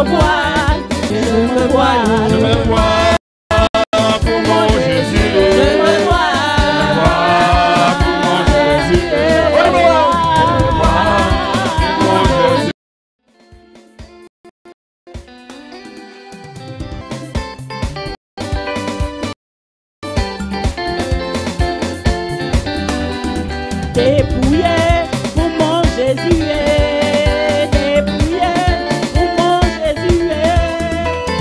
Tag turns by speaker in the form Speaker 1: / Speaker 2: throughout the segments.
Speaker 1: me voile, je me voile,
Speaker 2: je me vois pour mon Jésus.
Speaker 1: je me voile
Speaker 2: pour mon Jésus. Je me vois pour mon Jésus.
Speaker 1: Dépouillé pour mon Jésus, dépouillé pour mon Jésus,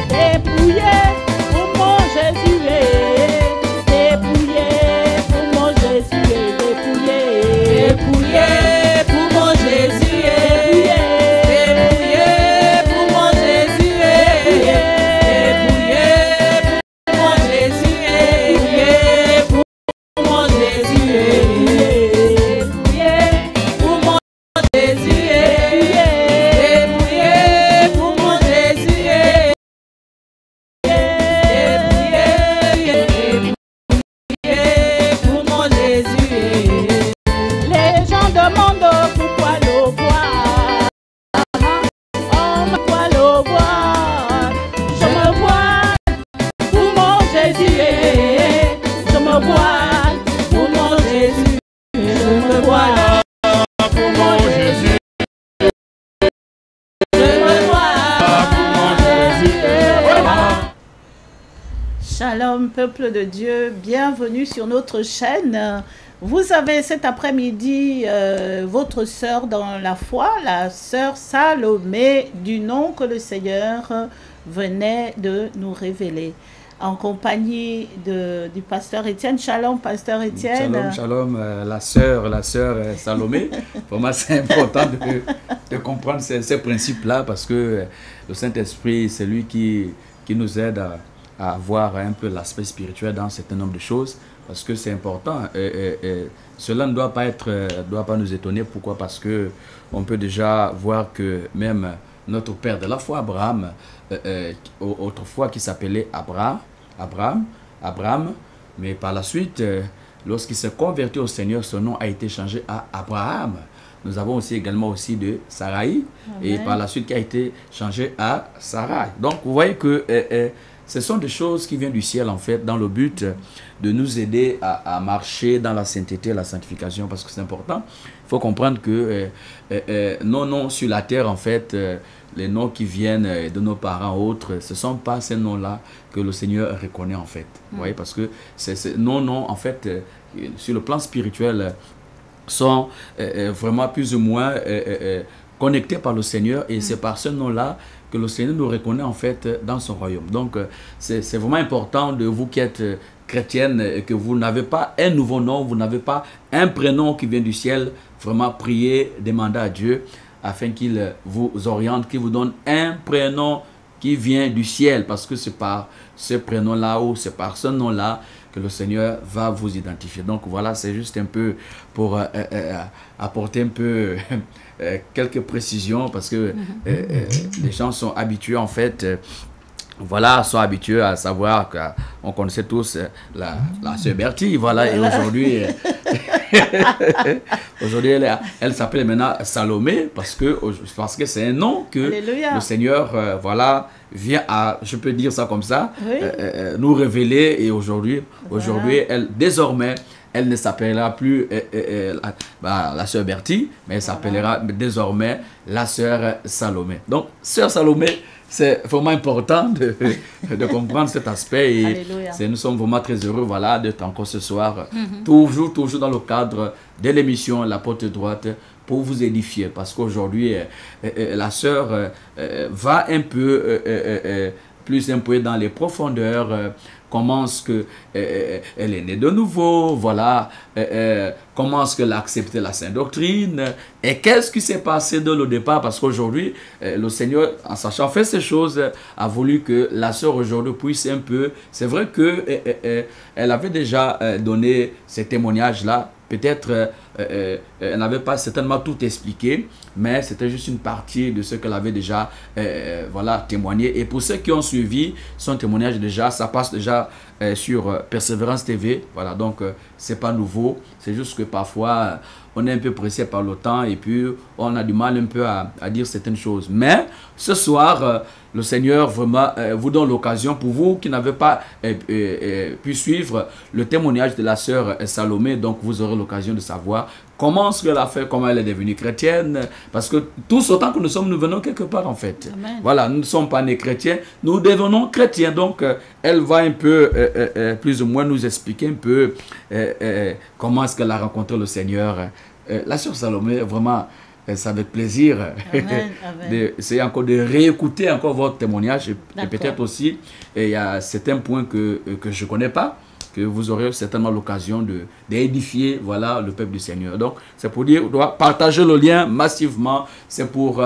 Speaker 1: dépouillé pour mon Jésus, dépouillé pour mon Jésus, dépouillé, dépouillé pour mon Jésus, dépouillé pour mon Jésus, dépouillé pour mon Jésus, dépouillé pour mon Jésus. Shalom, peuple de Dieu, bienvenue sur notre chaîne. Vous avez cet après-midi votre sœur dans la foi, la sœur Salomé, du nom que le Seigneur venait de nous révéler, en compagnie du pasteur Étienne. Shalom, pasteur Étienne.
Speaker 3: Shalom, shalom, la sœur Salomé. Pour moi, c'est important de comprendre ces principes-là, parce que le Saint-Esprit, c'est lui qui nous aide à voir un peu l'aspect spirituel dans un certain nombre de choses, parce que c'est important. Cela ne doit pas nous étonner. Pourquoi? Parce que on peut déjà voir que même notre père de la foi, Abraham, autrefois qui s'appelait Abraham, mais par la suite, lorsqu'il s'est converti au Seigneur, son nom a été changé à Abraham. Nous avons aussi également de Sarai, et par la suite qui a été changé à Sarai. Donc vous voyez que ce sont des choses qui viennent du ciel, en fait, dans le but de nous aider à marcher dans la sainteté et la sanctification, parce que c'est important. Il faut comprendre que nos noms sur la terre, en fait, les noms qui viennent de nos parents autres, ce ne sont pas ces noms-là que le Seigneur reconnaît, en fait. Vous voyez, parce que nos noms, en fait, sur le plan spirituel, sont vraiment plus ou moins connectés par le Seigneur, et c'est par ce nom-là que le Seigneur nous reconnaît, en fait, dans son royaume. Donc, c'est vraiment important de vous qui êtes chrétienne, que vous n'avez pas un nouveau nom, vous n'avez pas un prénom qui vient du ciel. Vraiment, priez, demandez à Dieu afin qu'il vous oriente, qu'il vous donne un prénom qui vient du ciel, parce que c'est par ce prénom-là ou c'est par ce nom-là que le Seigneur va vous identifier. Donc voilà, c'est juste un peu pour apporter un peu quelques précisions, parce que les gens sont habitués, en fait, voilà, sont habitués à savoir qu'on connaissait tous la sœur Bertie, voilà, et aujourd'hui, aujourd'hui elle s'appelle maintenant Salomé, parce que c'est un nom que le Seigneur, voilà, vient à, je peux dire ça comme ça, nous révéler, et aujourd'hui, désormais, elle ne s'appellera plus la sœur Bertie, mais elle s'appellera désormais la sœur Salomé. Donc, sœur Salomé, c'est vraiment important de comprendre cet aspect, et nous sommes vraiment très heureux, voilà, d'être encore ce soir, toujours dans le cadre de l'émission La Porte Droite, pour vous édifier, parce qu'aujourd'hui, la sœur va un peu plus un peu dans les profondeurs, comment est-ce que elle est née de nouveau, voilà, comment est-ce qu'elle a accepté la sainte doctrine, et qu'est-ce qui s'est passé dès le départ, parce qu'aujourd'hui, le Seigneur, en sachant faire ces choses, a voulu que la sœur aujourd'hui puisse un peu, c'est vrai que elle avait déjà donné ces témoignages-là, peut-être elle n'avait pas certainement tout expliqué, mais c'était juste une partie de ce qu'elle avait déjà voilà, témoigné. Et pour ceux qui ont suivi son témoignage déjà, ça passe déjà sur Persévérance TV. Voilà, donc c'est pas nouveau. C'est juste que parfois, on est un peu pressé par le temps et puis on a du mal un peu à dire certaines choses. Mais ce soir, le Seigneur vraiment vous donne l'occasion, pour vous qui n'avez pas pu suivre le témoignage de la sœur Salomé, donc vous aurez l'occasion de savoir comment est-ce qu'elle a fait, comment elle est devenue chrétienne, parce que tous autant que nous sommes, nous venons quelque part en fait.
Speaker 1: Amen.
Speaker 3: Voilà, nous ne sommes pas nés chrétiens, nous devenons chrétiens, donc elle va un peu, plus ou moins nous expliquer un peu comment est-ce qu'elle a rencontré le Seigneur. La sœur Salomé, vraiment, c'est avec plaisir c'est encore de réécouter encore votre témoignage et peut-être aussi, il y a certains points que je ne connais pas, que vous aurez certainement l'occasion d'édifier, voilà, le peuple du Seigneur. Donc, c'est pour dire, on doit partager le lien massivement, c'est pour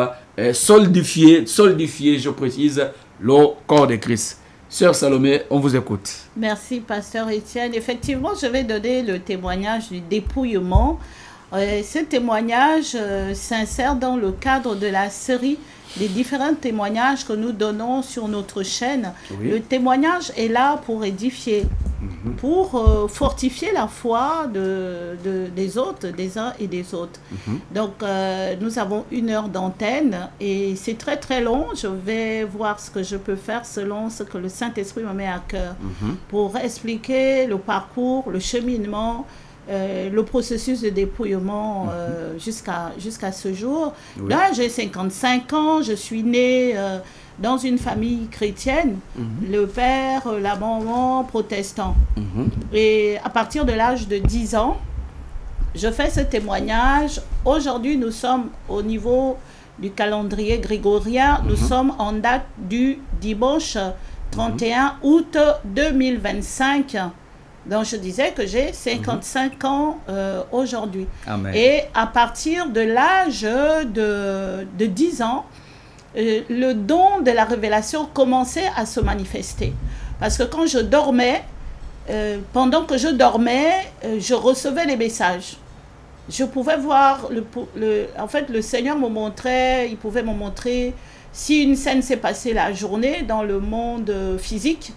Speaker 3: solidifier, je précise, le corps de Christ. Sœur Salomé, on vous écoute.
Speaker 1: Merci, pasteur Étienne. Effectivement, je vais donner le témoignage du dépouillement. Ce témoignage s'insère dans le cadre de la série des différents témoignages que nous donnons sur notre chaîne. Oui. Le témoignage est là pour édifier, pour fortifier la foi des autres, des uns et des autres. Donc, nous avons 1 heure d'antenne et c'est très très long. Je vais voir ce que je peux faire selon ce que le Saint-Esprit me met à cœur pour expliquer le parcours, le cheminement, le processus de dépouillement jusqu'à ce jour. Oui. Là, j'ai 55 ans, je suis née dans une famille chrétienne, le père, la maman, protestant. Et à partir de l'âge de 10 ans, je fais ce témoignage. Aujourd'hui, nous sommes au niveau du calendrier grégorien, nous sommes en date du dimanche 31 août 2025. Donc, je disais que j'ai 55 ans aujourd'hui. Et à partir de l'âge de 10 ans, le don de la révélation commençait à se manifester. Parce que quand je dormais, pendant que je dormais, je recevais des messages. Je pouvais voir, en fait, le Seigneur me montrait, il pouvait me montrer si une scène s'est passée la journée dans le monde physique.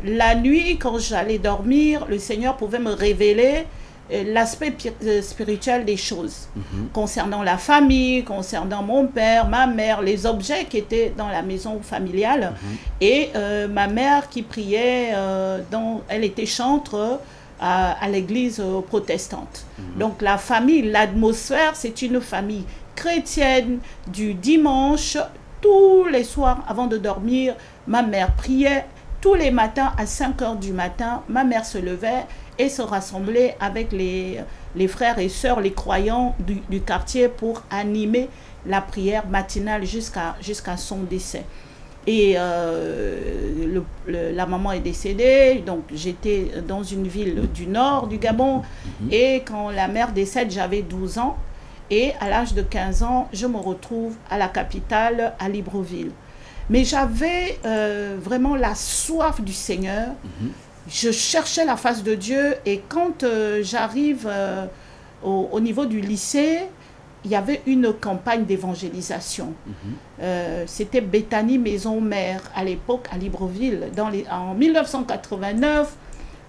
Speaker 1: La nuit, quand j'allais dormir, le Seigneur pouvait me révéler l'aspect spirituel des choses, concernant la famille, concernant mon père, ma mère, les objets qui étaient dans la maison familiale, et ma mère qui priait, elle était chantre à l'église protestante. Donc la famille, l'atmosphère, c'est une famille chrétienne du dimanche. Tous les soirs, avant de dormir, ma mère priait. Tous les matins, à 5 heures du matin, ma mère se levait et se rassemblait avec les frères et sœurs, les croyants du quartier pour animer la prière matinale jusqu'à son décès. Et la maman est décédée, donc j'étais dans une ville du nord du Gabon. Et quand la mère décède, j'avais 12 ans. Et à l'âge de 15 ans, je me retrouve à la capitale, à Libreville. Mais j'avais vraiment la soif du Seigneur. Je cherchais la face de Dieu. Et quand j'arrive au niveau du lycée, il y avait une campagne d'évangélisation. C'était Béthanie Maison Mère, à l'époque, à Libreville. En 1989,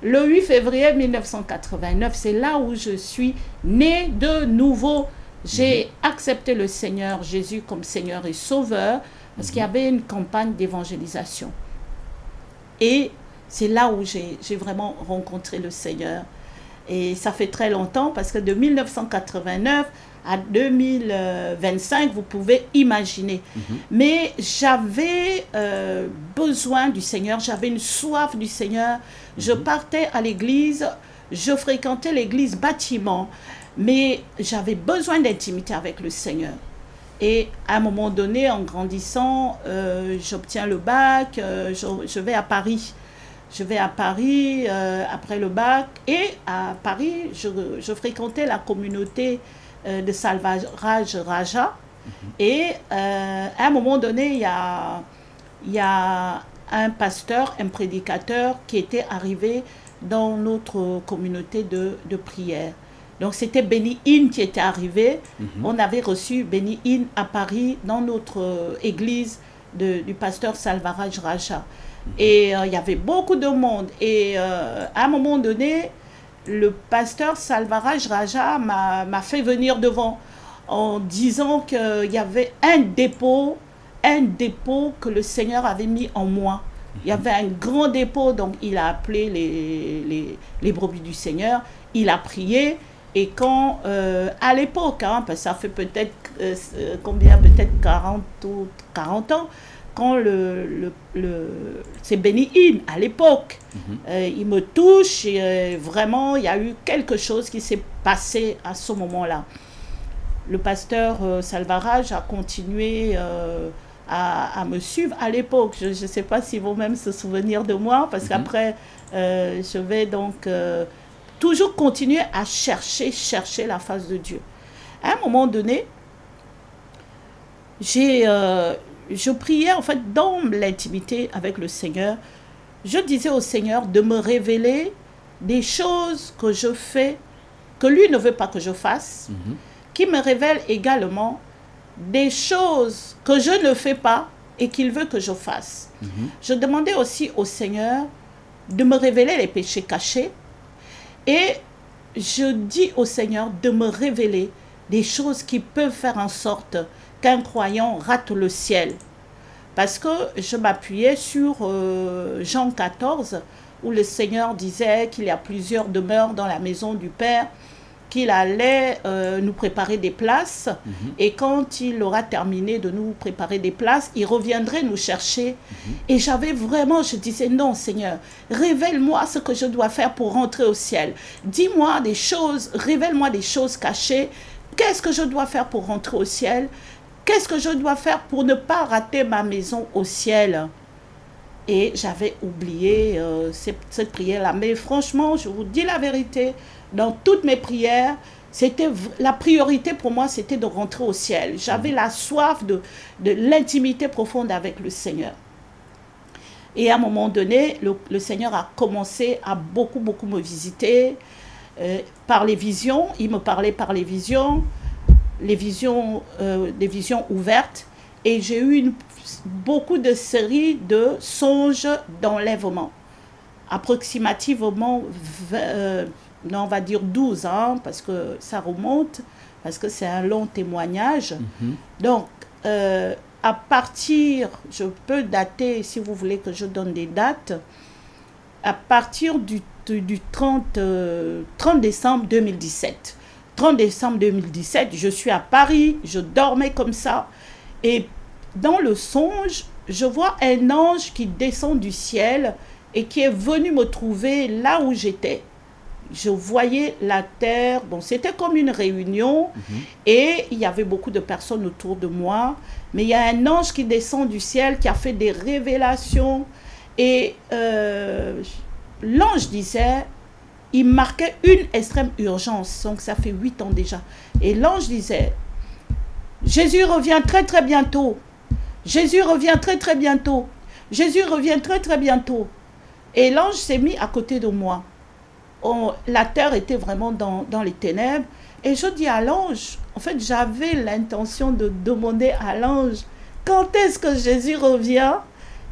Speaker 1: le 8 février 1989, c'est là où je suis née de nouveau. J'ai accepté le Seigneur Jésus comme Seigneur et Sauveur. Parce qu'il y avait une campagne d'évangélisation. Et c'est là où j'ai vraiment rencontré le Seigneur. Et ça fait très longtemps, parce que de 1989 à 2025, vous pouvez imaginer. Mais j'avais besoin du Seigneur, j'avais une soif du Seigneur. Je partais à l'église, je fréquentais l'église bâtiment, mais j'avais besoin d'intimité avec le Seigneur. Et à un moment donné, en grandissant, j'obtiens le bac, je vais à Paris. Je vais à Paris après le bac. Et à Paris, je fréquentais la communauté de Salvage Raja. Et à un moment donné, il y a un pasteur, un prédicateur qui était arrivé dans notre communauté de prière. Donc, c'était Benny Hinn qui était arrivé. On avait reçu Benny Hinn à Paris, dans notre église du pasteur Salvaraj Raja. Et il y avait beaucoup de monde. Et à un moment donné, le pasteur Salvaraj Raja m'a fait venir devant en disant qu'il y avait un dépôt que le Seigneur avait mis en moi. Il y avait un grand dépôt, donc il a appelé les brebis du Seigneur, il a prié. Et quand, à l'époque, hein, parce que ça fait peut-être peut-être 40 ans, quand c'est Benny Hinn, à l'époque, il me touche, et vraiment, il y a eu quelque chose qui s'est passé à ce moment-là. Le pasteur Salvaraj a continué à me suivre à l'époque. Je ne sais pas si vous-même se souvenir de moi, parce qu'après, je vais donc toujours continuer à chercher la face de Dieu. À un moment donné, je priais en fait dans l'intimité avec le Seigneur. Je disais au Seigneur de me révéler des choses que je fais, que lui ne veut pas que je fasse, qui me révèle également des choses que je ne fais pas et qu'il veut que je fasse. Je demandais aussi au Seigneur de me révéler les péchés cachés et je dis au Seigneur de me révéler des choses qui peuvent faire en sorte qu'un croyant rate le ciel. Parce que je m'appuyais sur Jean 14, où le Seigneur disait qu'il y a plusieurs demeures dans la maison du Père, qu'il allait nous préparer des places, et quand il aura terminé de nous préparer des places, il reviendrait nous chercher. Et j'avais vraiment, je disais, non Seigneur, révèle-moi ce que je dois faire pour rentrer au ciel. Dis-moi des choses, révèle-moi des choses cachées. Qu'est-ce que je dois faire pour rentrer au ciel? Qu'est-ce que je dois faire pour ne pas rater ma maison au ciel? Et j'avais oublié cette prière-là. Mais franchement, je vous dis la vérité, dans toutes mes prières, la priorité pour moi, c'était de rentrer au ciel. J'avais la soif de l'intimité profonde avec le Seigneur. Et à un moment donné, le Seigneur a commencé à beaucoup me visiter par les visions. Il me parlait par les visions, des visions ouvertes. Et j'ai eu beaucoup de séries de songes d'enlèvement. Approximativement, on va dire 12 ans, parce que ça remonte, parce que c'est un long témoignage. Donc, à partir, je peux dater, si vous voulez que je donne des dates, à partir du 30 décembre 2017. 30 décembre 2017, je suis à Paris, je dormais comme ça, et dans le songe, je vois un ange qui descend du ciel et qui est venu me trouver là où j'étais. Je voyais la terre, bon, c'était comme une réunion, et il y avait beaucoup de personnes autour de moi, mais il y a un ange qui descend du ciel, qui a fait des révélations, et l'ange disait, il marquait une extrême urgence, donc ça fait 8 ans déjà, et l'ange disait, Jésus revient très très bientôt, Jésus revient très très bientôt, Jésus revient très très bientôt, et l'ange s'est mis à côté de moi. La terre était vraiment dans les ténèbres. Et je dis à l'ange, en fait, j'avais l'intention de demander à l'ange, quand est-ce que Jésus revient?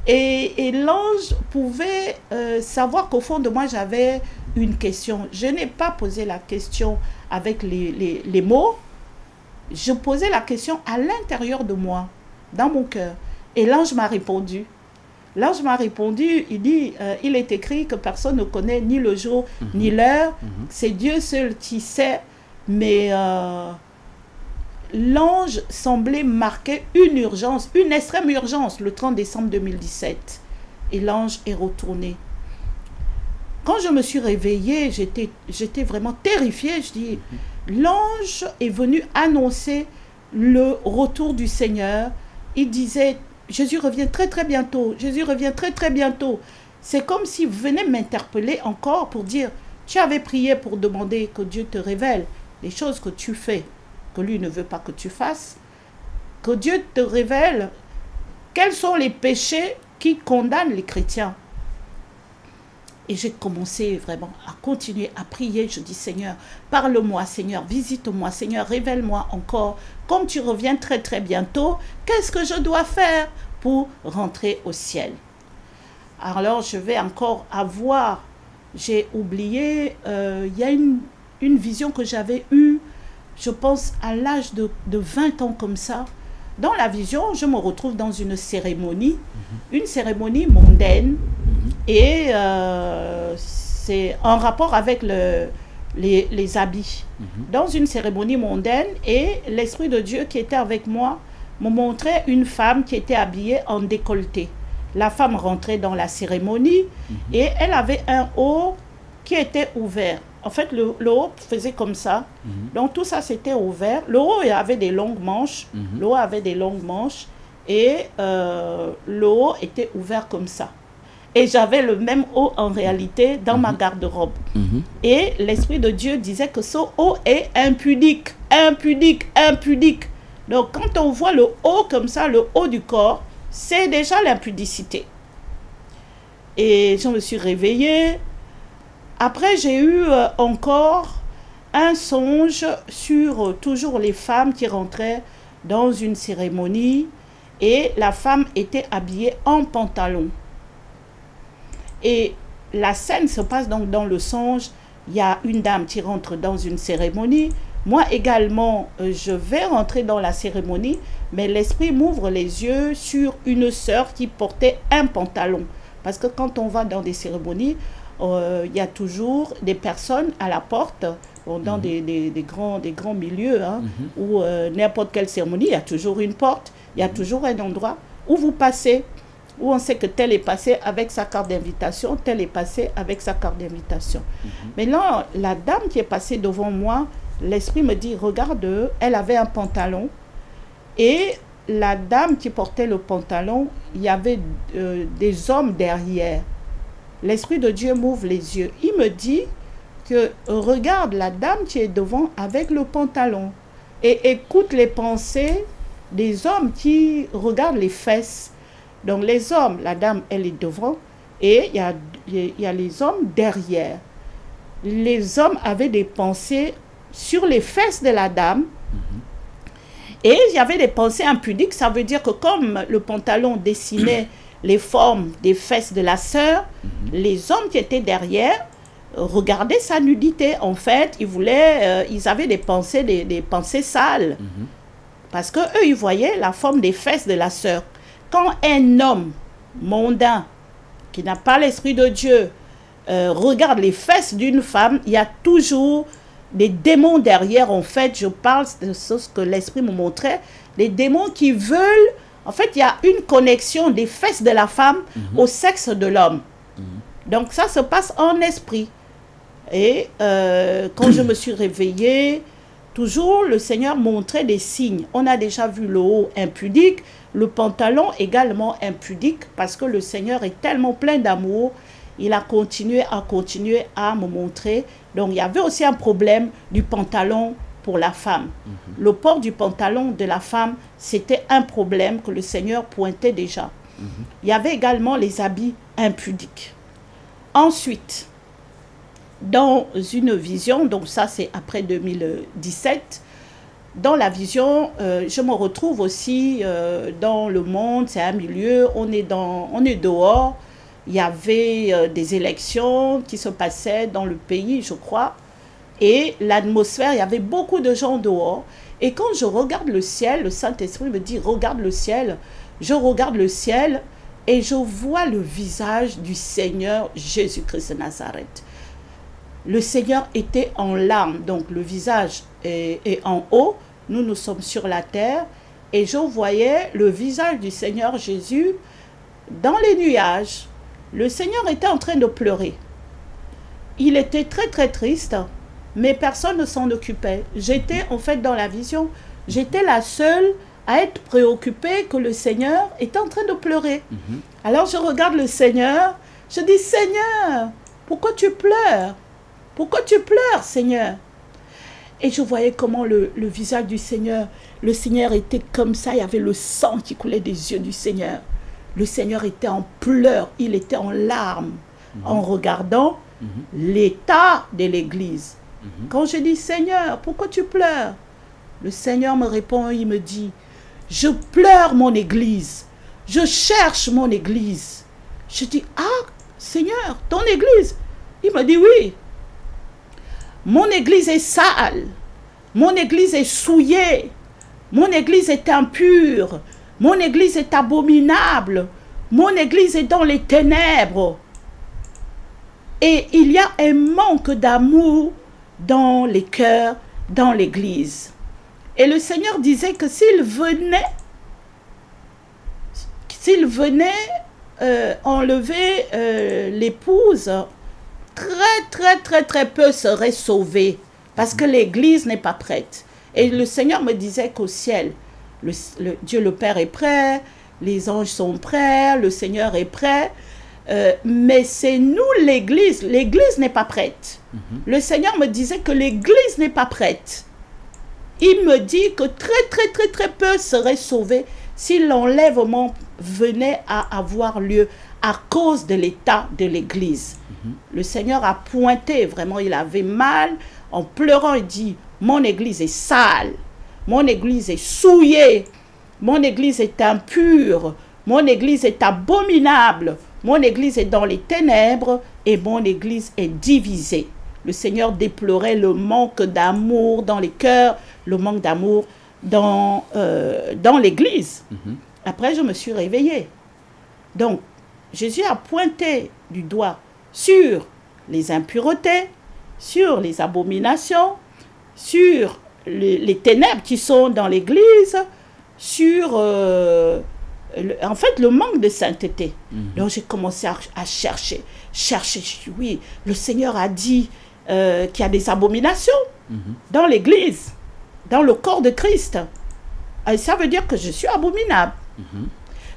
Speaker 1: Et l'ange pouvait savoir qu'au fond de moi, j'avais une question. Je n'ai pas posé la question avec les mots. Je posais la question à l'intérieur de moi, dans mon cœur. Et l'ange m'a répondu. L'ange m'a répondu, il dit, il est écrit que personne ne connaît ni le jour ni l'heure, c'est Dieu seul qui sait, mais l'ange semblait marquer une urgence, une extrême urgence, le 30 décembre 2017, et l'ange est retourné. Quand je me suis réveillée, j'étais vraiment terrifiée, je dis, l'ange est venu annoncer le retour du Seigneur, il disait, Jésus revient très très bientôt, Jésus revient très très bientôt. C'est comme s'il venait m'interpeller encore pour dire, tu avais prié pour demander que Dieu te révèle les choses que tu fais, que lui ne veut pas que tu fasses, que Dieu te révèle quels sont les péchés qui condamnent les chrétiens. Et j'ai commencé vraiment à continuer à prier. Je dis, Seigneur, parle-moi, Seigneur, visite-moi, Seigneur, révèle-moi encore. Comme tu reviens très très bientôt, qu'est-ce que je dois faire pour rentrer au ciel. Alors, je vais encore avoir, j'ai oublié, il y a une vision que j'avais eue, je pense, à l'âge de 20 ans comme ça. Dans la vision, je me retrouve dans une cérémonie mondaine, et c'est en rapport avec les habits. Dans une cérémonie mondaine, et l'Esprit de Dieu qui était avec moi me montrait une femme qui était habillée en décolleté. La femme rentrait dans la cérémonie et elle avait un haut qui était ouvert. En fait, le haut faisait comme ça. Donc, tout ça, c'était ouvert. Le haut avait des longues manches. Le haut avait des longues manches. Et le haut était ouvert comme ça. Et j'avais le même haut, en réalité, dans ma garde-robe. Et l'Esprit de Dieu disait que ce haut est impudique. Impudique, impudique. Donc, quand on voit le haut comme ça, le haut du corps, c'est déjà l'impudicité. Et je me suis réveillée. Après, j'ai eu encore un songe sur toujours les femmes qui rentraient dans une cérémonie et la femme était habillée en pantalon. Et la scène se passe donc dans le songe. Il y a une dame qui rentre dans une cérémonie. Moi également, je vais rentrer dans la cérémonie, mais l'Esprit m'ouvre les yeux sur une sœur qui portait un pantalon. Parce que quand on va dans des cérémonies, il y a toujours des personnes à la porte, dans des grands milieux, hein, où n'importe quelle cérémonie, il y a toujours une porte, il y a toujours un endroit où vous passez, où on sait que tel est passé avec sa carte d'invitation, tel est passé avec sa carte d'invitation. Mais là, la dame qui est passée devant moi, l'Esprit me dit, regarde, elle avait un pantalon, et la dame qui portait le pantalon, il y avait des hommes derrière. L'Esprit de Dieu m'ouvre les yeux. Il me dit que regarde la dame qui est devant avec le pantalon et écoute les pensées des hommes qui regardent les fesses. Donc les hommes, la dame, elle est devant et il y a les hommes derrière. Les hommes avaient des pensées sur les fesses de la dame. Et il y avait des pensées impudiques. Ça veut dire que comme le pantalon dessinait les formes des fesses de la sœur, les hommes qui étaient derrière regardaient sa nudité. En fait, ils avaient des pensées sales. Parce que eux, ils voyaient la forme des fesses de la sœur. Quand un homme mondain, qui n'a pas l'Esprit de Dieu, regarde les fesses d'une femme, il y a toujours des démons derrière. En fait, je parle de ce que l'Esprit me montrait, les démons qui veulent. En fait, il y a une connexion des fesses de la femme au sexe de l'homme. Donc, ça se passe en esprit. Et quand je me suis réveillée, toujours le Seigneur montrait des signes. On a déjà vu le haut impudique, le pantalon également impudique, parce que le Seigneur est tellement plein d'amour. Il a continué à me montrer. Donc, il y avait aussi un problème du pantalon pour la femme. Le port du pantalon de la femme, c'était un problème que le Seigneur pointait déjà. Il y avait également les habits impudiques. Ensuite, dans une vision, donc ça c'est après 2017, dans la vision, je me retrouve aussi dans le monde, c'est un milieu, on est dehors, il y avait des élections qui se passaient dans le pays, je crois, et l'atmosphère, il y avait beaucoup de gens dehors. Et quand je regarde le ciel, le Saint-Esprit me dit, regarde le ciel. Je regarde le ciel et je vois le visage du Seigneur Jésus-Christ de Nazareth. Le Seigneur était en larmes, donc le visage est en haut. Nous sommes sur la terre. Et je voyais le visage du Seigneur Jésus dans les nuages. Le Seigneur était en train de pleurer. Il était très très triste. Mais personne ne s'en occupait. J'étais en fait dans la vision, j'étais la seule à être préoccupée que le Seigneur était en train de pleurer. Alors je regarde le Seigneur, je dis, Seigneur, pourquoi tu pleures? Pourquoi tu pleures, Seigneur? Et je voyais comment le visage du Seigneur, le Seigneur était comme ça, il y avait le sang qui coulait des yeux du Seigneur. Le Seigneur était en pleurs, il était en larmes, en regardant l'état de l'Église. Quand je dis, Seigneur, pourquoi tu pleures? Le Seigneur me répond, il me dit, je pleure mon Église. je cherche mon église. Je dis, ah, Seigneur, ton église? Il me dit, oui. Mon église est sale. Mon église est souillée. Mon église est impure. Mon église est abominable. Mon église est dans les ténèbres. Et il y a un manque d'amour dans les cœurs, dans l'église. Et le Seigneur disait que s'il venait enlever l'épouse, très peu seraient sauvés, parce que l'église n'est pas prête. Et le Seigneur me disait qu'au ciel, Dieu le Père est prêt, les anges sont prêts, le Seigneur est prêt, mais c'est nous l'église. L'église n'est pas prête. Le Seigneur me disait que l'église n'est pas prête. Il me dit que très peu seraient sauvés si l'enlèvement venait à avoir lieu à cause de l'état de l'église. Le Seigneur a pointé, vraiment, il avait mal. En pleurant, il dit, mon église est sale, mon église est souillée, mon église est impure, mon église est abominable, mon église est dans les ténèbres et mon église est divisée. Le Seigneur déplorait le manque d'amour dans les cœurs, le manque d'amour dans l'église. Après, je me suis réveillée. Donc, Jésus a pointé du doigt sur les impuretés, sur les abominations, sur les ténèbres qui sont dans l'église, sur en fait le manque de sainteté. Donc j'ai commencé à chercher. Oui, le Seigneur a dit qu'il y a des abominations dans l'église, dans le corps de Christ. Et ça veut dire que je suis abominable.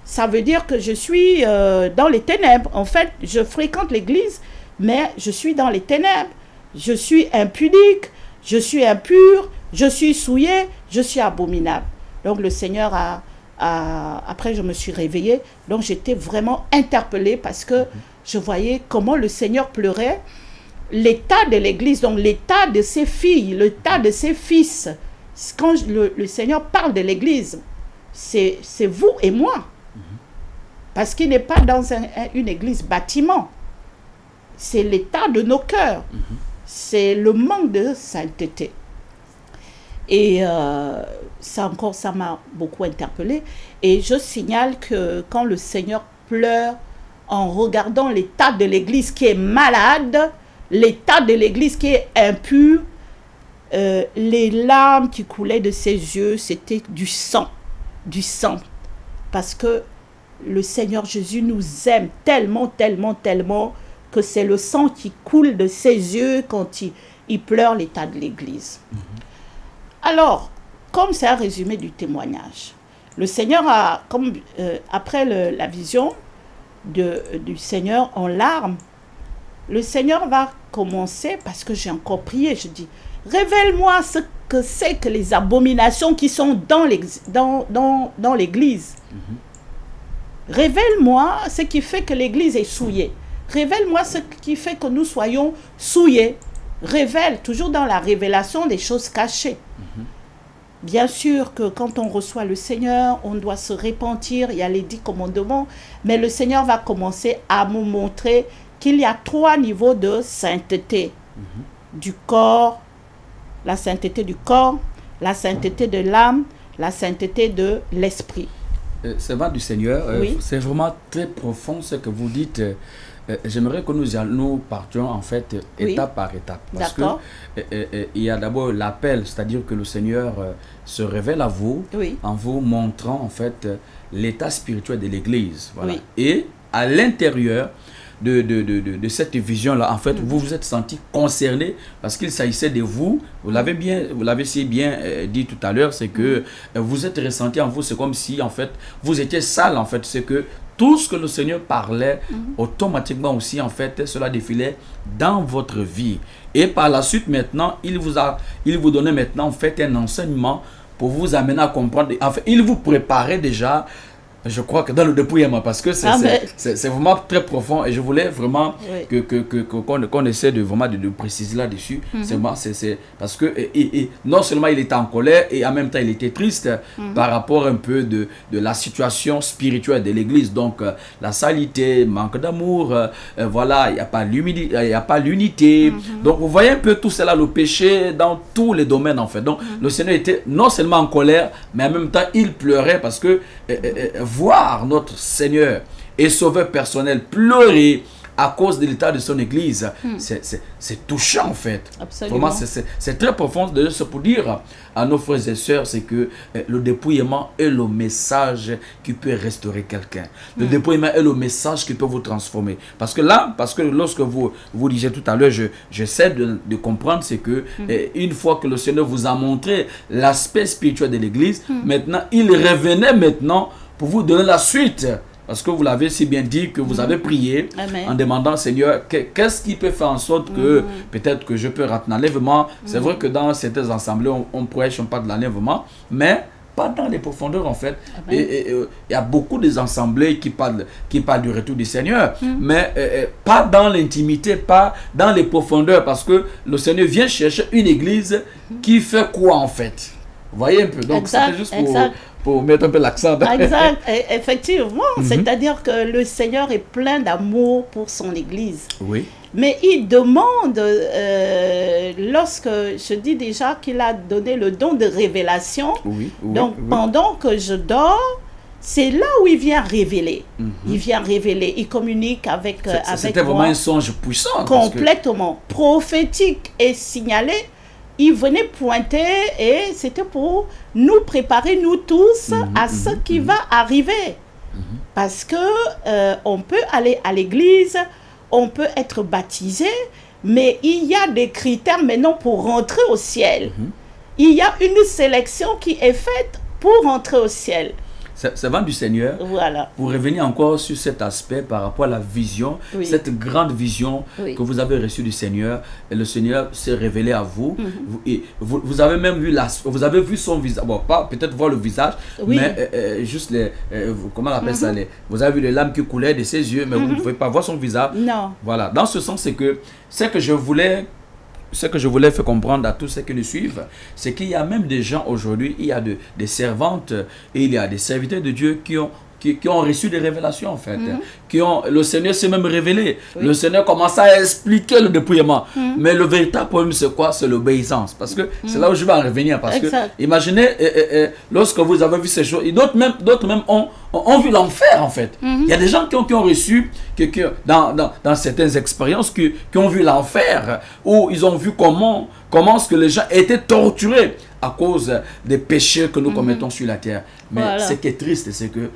Speaker 1: Ça veut dire que je suis dans les ténèbres. En fait, je fréquente l'église, mais je suis dans les ténèbres. Je suis impudique, je suis impur, je suis souillé, je suis abominable. Donc le Seigneur après je me suis réveillée, donc j'étais vraiment interpellée parce que je voyais comment le Seigneur pleurait, l'état de l'église, donc l'état de ses filles, l'état de ses fils. Quand le Seigneur parle de l'église, c'est vous et moi. Parce qu'il n'est pas dans une église bâtiment. C'est l'état de nos cœurs. C'est le manque de sainteté. Et ça m'a beaucoup interpellée. Et je signale que quand le Seigneur pleure en regardant l'état de l'église qui est malade, l'état de l'église qui est impur, les larmes qui coulaient de ses yeux, c'était du sang. Du sang. Parce que le Seigneur Jésus nous aime tellement que c'est le sang qui coule de ses yeux quand il pleure l'état de l'église. Alors, comme c'est un résumé du témoignage, le Seigneur a, après la vision du Seigneur en larmes, le Seigneur va commencer, parce que j'ai encore prié, je dis, révèle-moi ce que c'est que les abominations qui sont dans l'église. Révèle-moi ce qui fait que l'église est souillée. Révèle-moi ce qui fait que nous soyons souillés. Révèle, toujours dans la révélation des choses cachées. Bien sûr que quand on reçoit le Seigneur, on doit se repentir, il y a les 10 commandements, mais le Seigneur va commencer à nous montrer qu'il y a 3 niveaux de sainteté. Du corps, la sainteté du corps, la sainteté de l'âme, la sainteté de l'esprit.
Speaker 3: Ça va du Seigneur,
Speaker 1: Oui.
Speaker 3: C'est vraiment très profond ce que vous dites. J'aimerais que nous partions en fait étape par étape. Parce que il y a d'abord l'appel, c'est-à-dire que le Seigneur se révèle à vous,
Speaker 1: Oui.
Speaker 3: en vous montrant en fait l'état spirituel de l'Église. Voilà.
Speaker 1: Oui.
Speaker 3: Et à l'intérieur de cette vision-là, en fait, vous vous êtes senti concerné parce qu'il s'agissait de vous. Vous l'avez si bien dit tout à l'heure, c'est que vous êtes ressenti en vous, c'est comme si en fait vous étiez sale, en fait, c'est que tout ce que le Seigneur parlait, automatiquement aussi, en fait, cela défilait dans votre vie. Et par la suite, maintenant, il vous donnait maintenant, en fait, un enseignement pour vous amener à comprendre. En fait, il vous préparait déjà Je crois que dans le dépouillement, parce que
Speaker 1: Amen.
Speaker 3: c'est vraiment très profond et je voulais vraiment
Speaker 1: Oui.
Speaker 3: qu'on essaie de vraiment de préciser là-dessus. C'est vraiment, parce que non seulement il était en colère et en même temps il était triste par rapport un peu de la situation spirituelle de l'église. Donc la salité, manque d'amour, voilà, il n'y a pas l'unité. Donc vous voyez un peu tout cela, le péché dans tous les domaines en fait. Donc le Seigneur était non seulement en colère, mais en même temps il pleurait parce que voir notre Seigneur et Sauveur personnel pleurer à cause de l'état de son église, c'est touchant en fait.
Speaker 1: Absolument.
Speaker 3: Vraiment, c'est très profond. C'est pour dire à nos frères et sœurs, c'est que le dépouillement est le message qui peut restaurer quelqu'un. Le dépouillement est le message qui peut vous transformer. Parce que lorsque vous disiez tout à l'heure, j'essaie de comprendre, c'est que une fois que le Seigneur vous a montré l'aspect spirituel de l'église, maintenant, il revenait maintenant pour vous donner la suite. Parce que vous l'avez si bien dit que vous avez prié en demandant, Seigneur, qu'est-ce qui peut faire en sorte que peut-être que je peux rater l'enlèvement. C'est vrai que dans certaines assemblées, on prêche, on parle de l'enlèvement, mais pas dans les profondeurs en fait. Et il y a beaucoup d'assemblées qui parlent du retour du Seigneur, mais pas dans l'intimité, pas dans les profondeurs, parce que le Seigneur vient chercher une église qui fait quoi en fait? Vous voyez un peu. Donc c'était juste pour mettre un peu l'accent.
Speaker 1: Exact, effectivement. C'est-à-dire que le Seigneur est plein d'amour pour son Église.
Speaker 3: Oui.
Speaker 1: Mais il demande, lorsque je dis déjà qu'il a donné le don de révélation, donc pendant que je dors, c'est là où il vient révéler. Il vient révéler, il communique avec
Speaker 3: C'était vraiment un songe puissant.
Speaker 1: Complètement prophétique et signalé. Il venait pointer et c'était pour nous préparer, nous tous, à ce qui va arriver. Parce que on peut aller à l'église, on peut être baptisé, mais il y a des critères maintenant pour rentrer au ciel. Il y a une sélection qui est faite pour rentrer au ciel.
Speaker 3: C'est vent du Seigneur.
Speaker 1: Voilà.
Speaker 3: Pour revenir encore sur cet aspect par rapport à la vision, cette grande vision que vous avez reçue du Seigneur, et le Seigneur s'est révélé à vous. Vous avez même vu vous avez vu son visage. Bon, pas peut-être voir le visage, mais juste comment on appelle ça, vous avez vu les larmes qui coulaient de ses yeux, mais vous ne pouvez pas voir son visage.
Speaker 1: Non.
Speaker 3: Voilà. Dans ce sens, c'est que ce que je voulais faire comprendre à tous ceux qui nous suivent, c'est qu'il y a même des gens aujourd'hui, il y a des servantes et il y a des serviteurs de Dieu qui ont reçu des révélations en fait. Le Seigneur s'est même révélé. Le Seigneur commence à expliquer le dépouillement. Mais le véritable problème c'est quoi? C'est l'obéissance. Parce que c'est là où je vais en revenir. Parce que imaginez, lorsque vous avez vu ces choses, d'autres même ont vu l'enfer en fait. Il y a des gens qui ont reçu, dans certaines expériences, qui ont vu l'enfer, où ils ont vu comment est-ce que les gens étaient torturés à cause des péchés que nous commettons sur la terre. Mais ce qui est triste, c'est que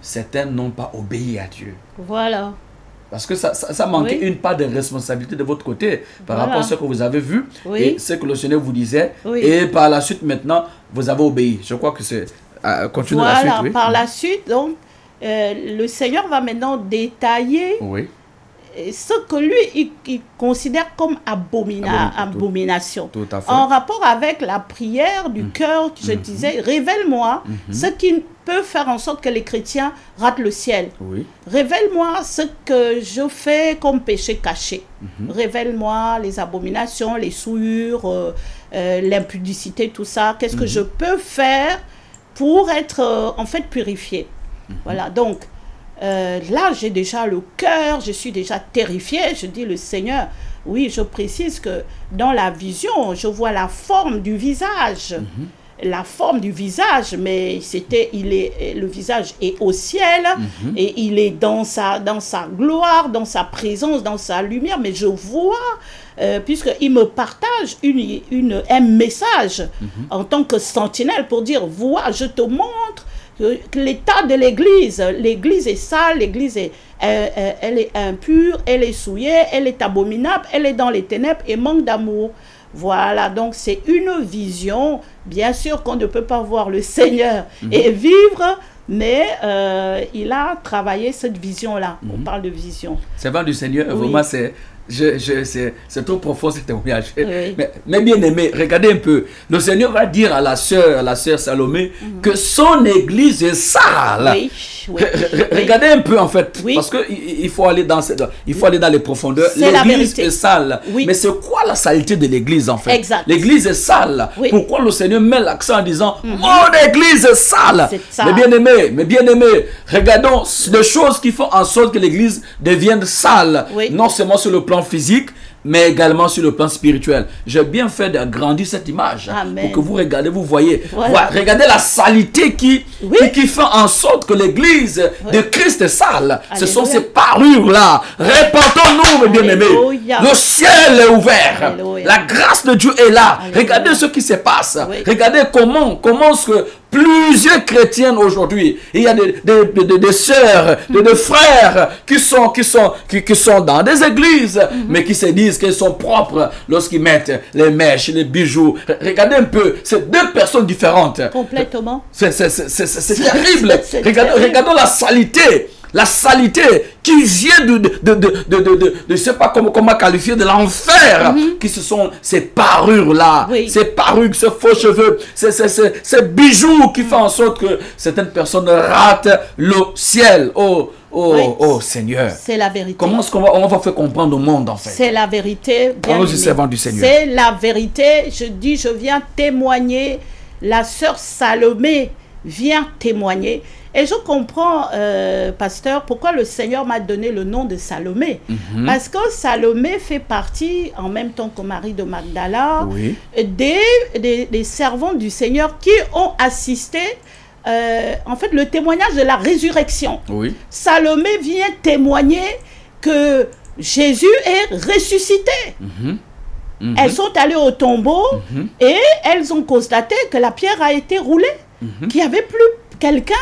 Speaker 3: certains n'ont pas obéi à Dieu.
Speaker 1: Voilà.
Speaker 3: Parce que ça manquait une part de responsabilité de votre côté par rapport à ce que vous avez vu et ce que le Seigneur vous disait. Et par la suite, maintenant, vous avez obéi. Je crois que c'est... continue la suite. Oui.
Speaker 1: Par la suite, donc, le Seigneur va maintenant détailler ce que lui, il considère comme abomination.
Speaker 3: Tout à fait.
Speaker 1: En rapport avec la prière du cœur, je disais, révèle-moi ce qui peut faire en sorte que les chrétiens ratent le ciel. Révèle-moi ce que je fais comme péché caché. Révèle-moi les abominations, les souillures, l'impudicité, tout ça. Qu'est-ce que je peux faire pour être en fait purifié? Voilà, donc là j'ai déjà le cœur, je suis déjà terrifiée. Je dis, le Seigneur, oui, je précise que dans la vision, je vois la forme du visage. La forme du visage, mais le visage est au ciel et il est dans sa gloire, dans sa présence, dans sa lumière. Mais je vois, puisqu'il me partage un message en tant que sentinelle pour dire, vois, je te montre l'état de l'église. L'église est sale, l'église elle est impure, elle est souillée, elle est abominable, elle est dans les ténèbres et manque d'amour. Voilà, donc c'est une vision. Bien sûr qu'on ne peut pas voir le Seigneur et vivre, mais il a travaillé cette vision-là. On parle de vision.
Speaker 3: C'est vrai du Seigneur, vraiment, c'est c'est trop profond ce témoignage.
Speaker 1: Oui.
Speaker 3: Mais bien aimé, regardez un peu. Le Seigneur va dire à la sœur Salomé, que son église est sale.
Speaker 1: Oui, oui,
Speaker 3: Regardez un peu en fait,
Speaker 1: Oui.
Speaker 3: parce qu'il faut aller dans les profondeurs.
Speaker 1: C'est la
Speaker 3: L'église
Speaker 1: vérité.
Speaker 3: est sale.
Speaker 1: Oui.
Speaker 3: Mais c'est quoi la saleté de l'église en fait?
Speaker 1: Exact.
Speaker 3: L'église est sale.
Speaker 1: Oui.
Speaker 3: Pourquoi le Seigneur met l'accent en disant mon église est sale?
Speaker 1: C'est ça.
Speaker 3: Mais bien aimé, regardons les choses qui font en sorte que l'église devienne sale.
Speaker 1: Oui.
Speaker 3: Non seulement sur le plan physique, mais également sur le plan spirituel. J'ai bien fait d'agrandir cette image.
Speaker 1: Amen.
Speaker 3: Pour que vous regardez, vous voyez.
Speaker 1: Voilà.
Speaker 3: Regardez la saleté qui fait en sorte que l'église de Christ est sale. Ce sont ces parures-là. Répentons-nous, mes bien-aimés.
Speaker 1: Alléluia.
Speaker 3: Le ciel est ouvert.
Speaker 1: Alléluia.
Speaker 3: La grâce de Dieu est là.
Speaker 1: Alléluia.
Speaker 3: Regardez ce qui se passe.
Speaker 1: Oui.
Speaker 3: Regardez comment ce que plusieurs chrétiennes aujourd'hui, il y a des sœurs, des frères qui sont dans des églises, mais qui se disent qu'ils sont propres lorsqu'ils mettent les mèches, les bijoux. Regardez un peu, c'est deux personnes différentes.
Speaker 1: Complètement.
Speaker 3: C'est terrible.
Speaker 1: C'est terrible.
Speaker 3: Regardons la salité. La salité qui vient je sais pas comment qualifier, de l'enfer, qui ce sont ces parures-là,
Speaker 1: Oui.
Speaker 3: ces parures, ces faux cheveux, ces bijoux qui font en sorte que certaines personnes ratent le ciel. Oh Seigneur.
Speaker 1: C'est la vérité.
Speaker 3: Comment est-ce on va faire comprendre au monde en fait?
Speaker 1: C'est la vérité. bien
Speaker 3: Allons-y,
Speaker 1: aimé.
Speaker 3: servant du Seigneur.
Speaker 1: C'est la vérité. Je viens témoigner. La sœur Salomé vient témoigner. Et je comprends, pasteur, pourquoi le Seigneur m'a donné le nom de Salomé. Parce que Salomé fait partie, en même temps que Marie de Magdala,
Speaker 3: Oui.
Speaker 1: des servants du Seigneur qui ont assisté, en fait, le témoignage de la résurrection.
Speaker 3: Oui.
Speaker 1: Salomé vient témoigner que Jésus est ressuscité. Elles sont allées au tombeau et elles ont constaté que la pierre a été roulée, qu'il n'y avait plus quelqu'un.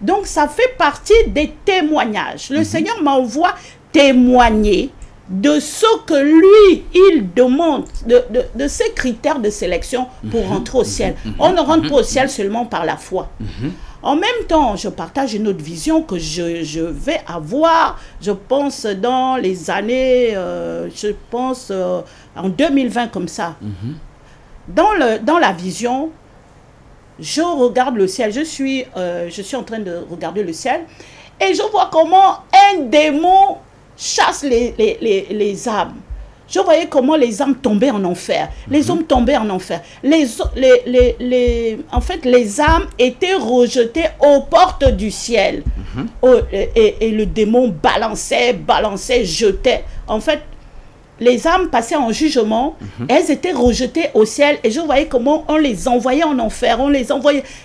Speaker 1: Donc ça fait partie des témoignages. Le Seigneur m'envoie témoigner de ce que lui, il demande, de ses critères de sélection pour rentrer au ciel. On ne rentre pas au ciel seulement par la foi. En même temps, je partage une autre vision que je vais avoir, je pense, dans les années, je pense, en 2020 comme ça. Dans la vision, je regarde le ciel, je suis en train de regarder le ciel, et je vois comment un démon chasse les âmes. Je voyais comment les âmes tombaient en enfer, les hommes tombaient en enfer. En fait, les âmes étaient rejetées aux portes du ciel. Et le démon balançait, jetait. En fait, les âmes passaient en jugement, elles étaient rejetées au ciel, et je voyais comment on les envoyait en enfer,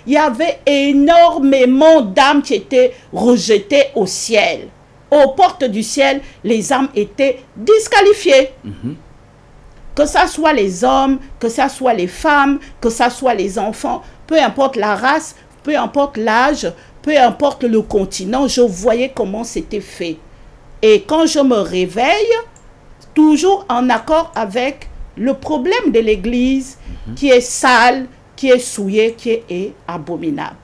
Speaker 1: Il y avait énormément d'âmes qui étaient rejetées au ciel. Aux portes du ciel, les âmes étaient disqualifiées. Que ça soit les hommes, que ça soit les femmes, que ça soit les enfants, peu importe la race, peu importe l'âge, peu importe le continent, je voyais comment c'était fait. Et quand je me réveille, toujours en accord avec le problème de l'Église qui est sale, qui est souillée, qui est abominable.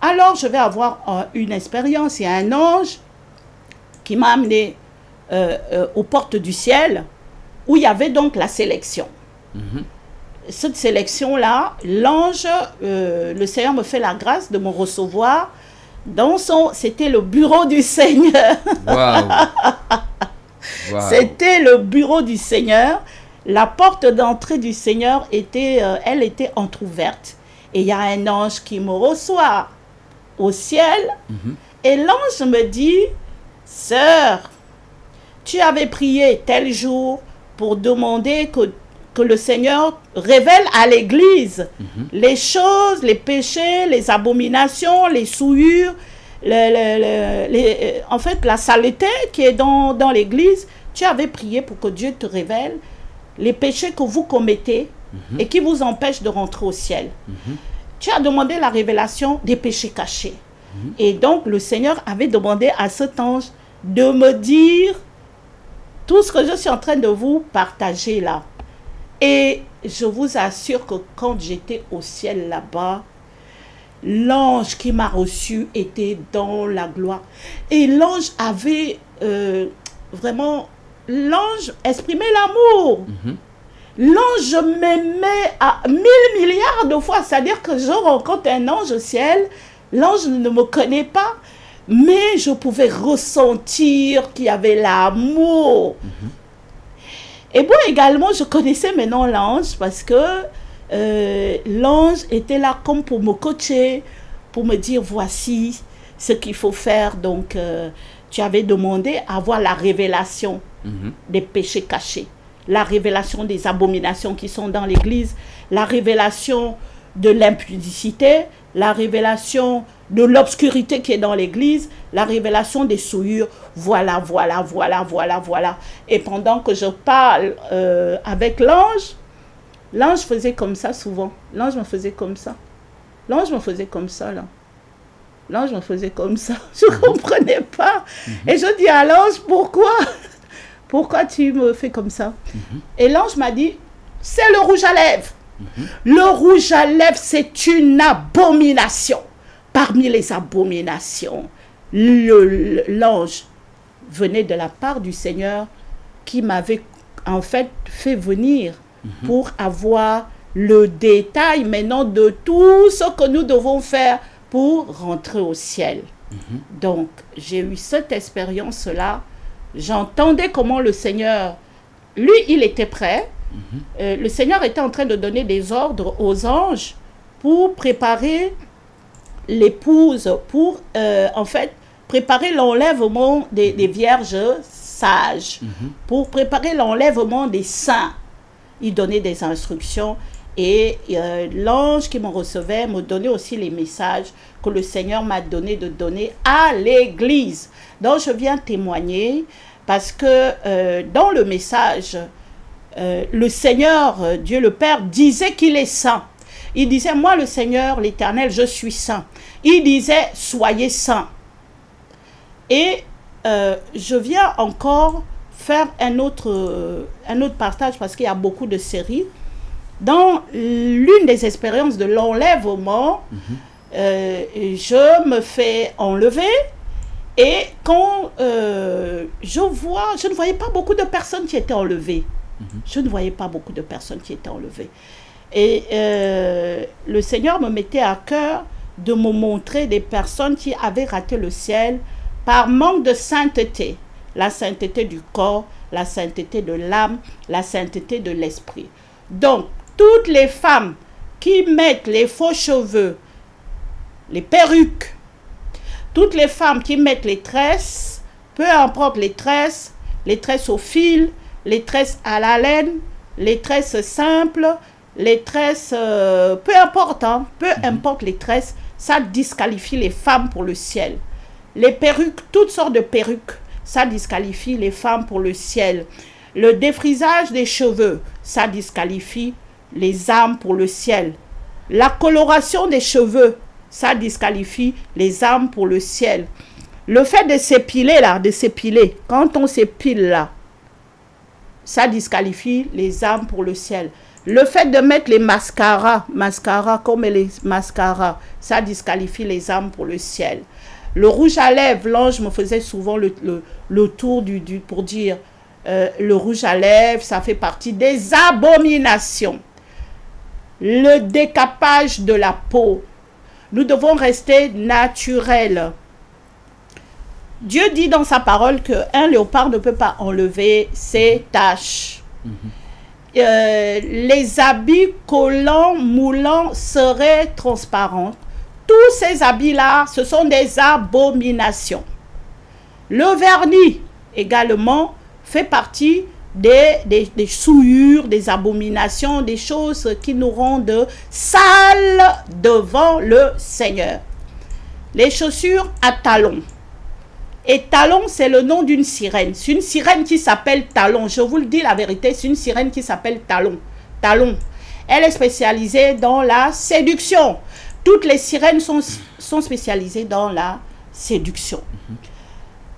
Speaker 1: Alors, je vais avoir une expérience. Il y a un ange qui m'a amené aux portes du ciel, où il y avait donc la sélection. Cette sélection-là, l'ange, le Seigneur me fait la grâce de me recevoir dans c'était le bureau du Seigneur.
Speaker 3: Wow. Wow.
Speaker 1: C'était le bureau du Seigneur. La porte d'entrée du Seigneur elle était entrouverte. Et il y a un ange qui me reçoit au ciel. Et l'ange me dit, sœur, tu avais prié tel jour pour demander que le Seigneur révèle à l'Église les choses, les péchés, les abominations, les souillures, en fait, la saleté qui est dans l'Église. Tu avais prié pour que Dieu te révèle les péchés que vous commettez et qui vous empêchent de rentrer au ciel. Tu as demandé la révélation des péchés cachés. Et donc, le Seigneur avait demandé à cet ange de me dire tout ce que je suis en train de vous partager là. Et je vous assure que quand j'étais au ciel là-bas, l'ange qui m'a reçu était dans la gloire. Et l'ange avait vraiment l'ange exprimait l'amour. L'ange m'aimait à 1000 milliards de fois. C'est-à-dire que je rencontre un ange au ciel, l'ange ne me connaît pas, mais je pouvais ressentir qu'il y avait l'amour. Et bon, également, je connaissais maintenant l'ange parce que l'ange était là comme pour me coacher, pour me dire voici ce qu'il faut faire. Donc, tu avais demandé à avoir la révélation des péchés cachés, la révélation des abominations qui sont dans l'église, la révélation de l'impudicité, la révélation de l'obscurité qui est dans l'église, la révélation des souillures. Voilà. Et pendant que je parle avec l'ange, l'ange faisait comme ça souvent. L'ange me faisait comme ça. L'ange me faisait comme ça, là. L'ange me faisait comme ça. Je ne comprenais pas. Et je dis à l'ange, pourquoi? Pourquoi tu me fais comme ça? Et l'ange m'a dit, c'est le rouge à lèvres. Le rouge à lèvres, c'est une abomination. Parmi les abominations, l'ange venait de la part du Seigneur qui m'avait en fait venir pour avoir le détail maintenant de tout ce que nous devons faire pour rentrer au ciel. Donc, j'ai eu cette expérience-là. J'entendais comment le Seigneur, lui, il était prêt. Le Seigneur était en train de donner des ordres aux anges pour préparer l'épouse, pour en fait préparer l'enlèvement des vierges sages, pour préparer l'enlèvement des saints. Il donnait des instructions et l'ange qui me recevait me donnait aussi les messages que le Seigneur m'a donné de donner à l'église. Donc je viens témoigner parce que dans le message, le Seigneur, Dieu le Père, disait qu'il est saint. Il disait, moi le Seigneur, l'Éternel, je suis saint. Il disait, soyez saints. Et je viens encore faire un autre partage parce qu'il y a beaucoup de séries. Dans l'une des expériences de l'enlèvement, je me fais enlever. Et quand je ne voyais pas beaucoup de personnes qui étaient enlevées. Je ne voyais pas beaucoup de personnes qui étaient enlevées. Et le Seigneur me mettait à cœur de me montrer des personnes qui avaient raté le ciel par manque de sainteté. La sainteté du corps, la sainteté de l'âme, la sainteté de l'esprit. Donc, toutes les femmes qui mettent les faux cheveux, les perruques, toutes les femmes qui mettent les tresses, peu importe les tresses au fil, les tresses à la laine, les tresses simples, les tresses, peu importe, hein, peu importe les tresses, ça disqualifie les femmes pour le ciel. Les perruques, toutes sortes de perruques, ça disqualifie les femmes pour le ciel. Le défrisage des cheveux, ça disqualifie les âmes pour le ciel. La coloration des cheveux, ça disqualifie les âmes pour le ciel. Le fait de s'épiler là, quand on s'épile là, ça disqualifie les âmes pour le ciel. Le fait de mettre les mascaras comme les mascaras, ça disqualifie les âmes pour le ciel. Le rouge à lèvres, l'ange me faisait souvent le tour pour dire le rouge à lèvres, ça fait partie des abominations. Le décapage de la peau. Nous devons rester naturels. Dieu dit dans sa parole qu'un léopard ne peut pas enlever ses taches. Les habits collants, moulants seraient transparents. Tous ces habits-là, ce sont des abominations. Le vernis, également, fait partie des souillures, des abominations, des choses qui nous rendent sales devant le Seigneur. Les chaussures à talons. Et Talon, c'est le nom d'une sirène. C'est une sirène qui s'appelle Talon. Je vous le dis la vérité, c'est une sirène qui s'appelle Talon. Talon. Elle est spécialisée dans la séduction. Toutes les sirènes sont spécialisées dans la séduction.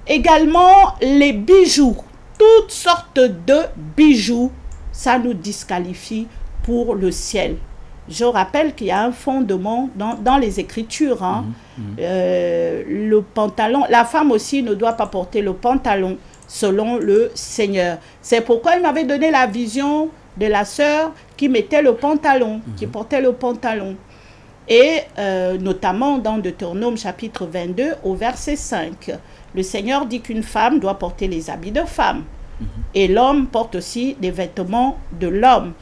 Speaker 1: Également, les bijoux. Toutes sortes de bijoux, ça nous disqualifie pour le ciel. Je rappelle qu'il y a un fondement dans les Écritures. Hein. Le pantalon, la femme aussi ne doit pas porter le pantalon selon le Seigneur. C'est pourquoi il m'avait donné la vision de la sœur qui mettait le pantalon, qui portait le pantalon. Et notamment dans Deutéronome chapitre 22 au verset 5, le Seigneur dit qu'une femme doit porter les habits de femme. Et l'homme porte aussi des vêtements de l'homme.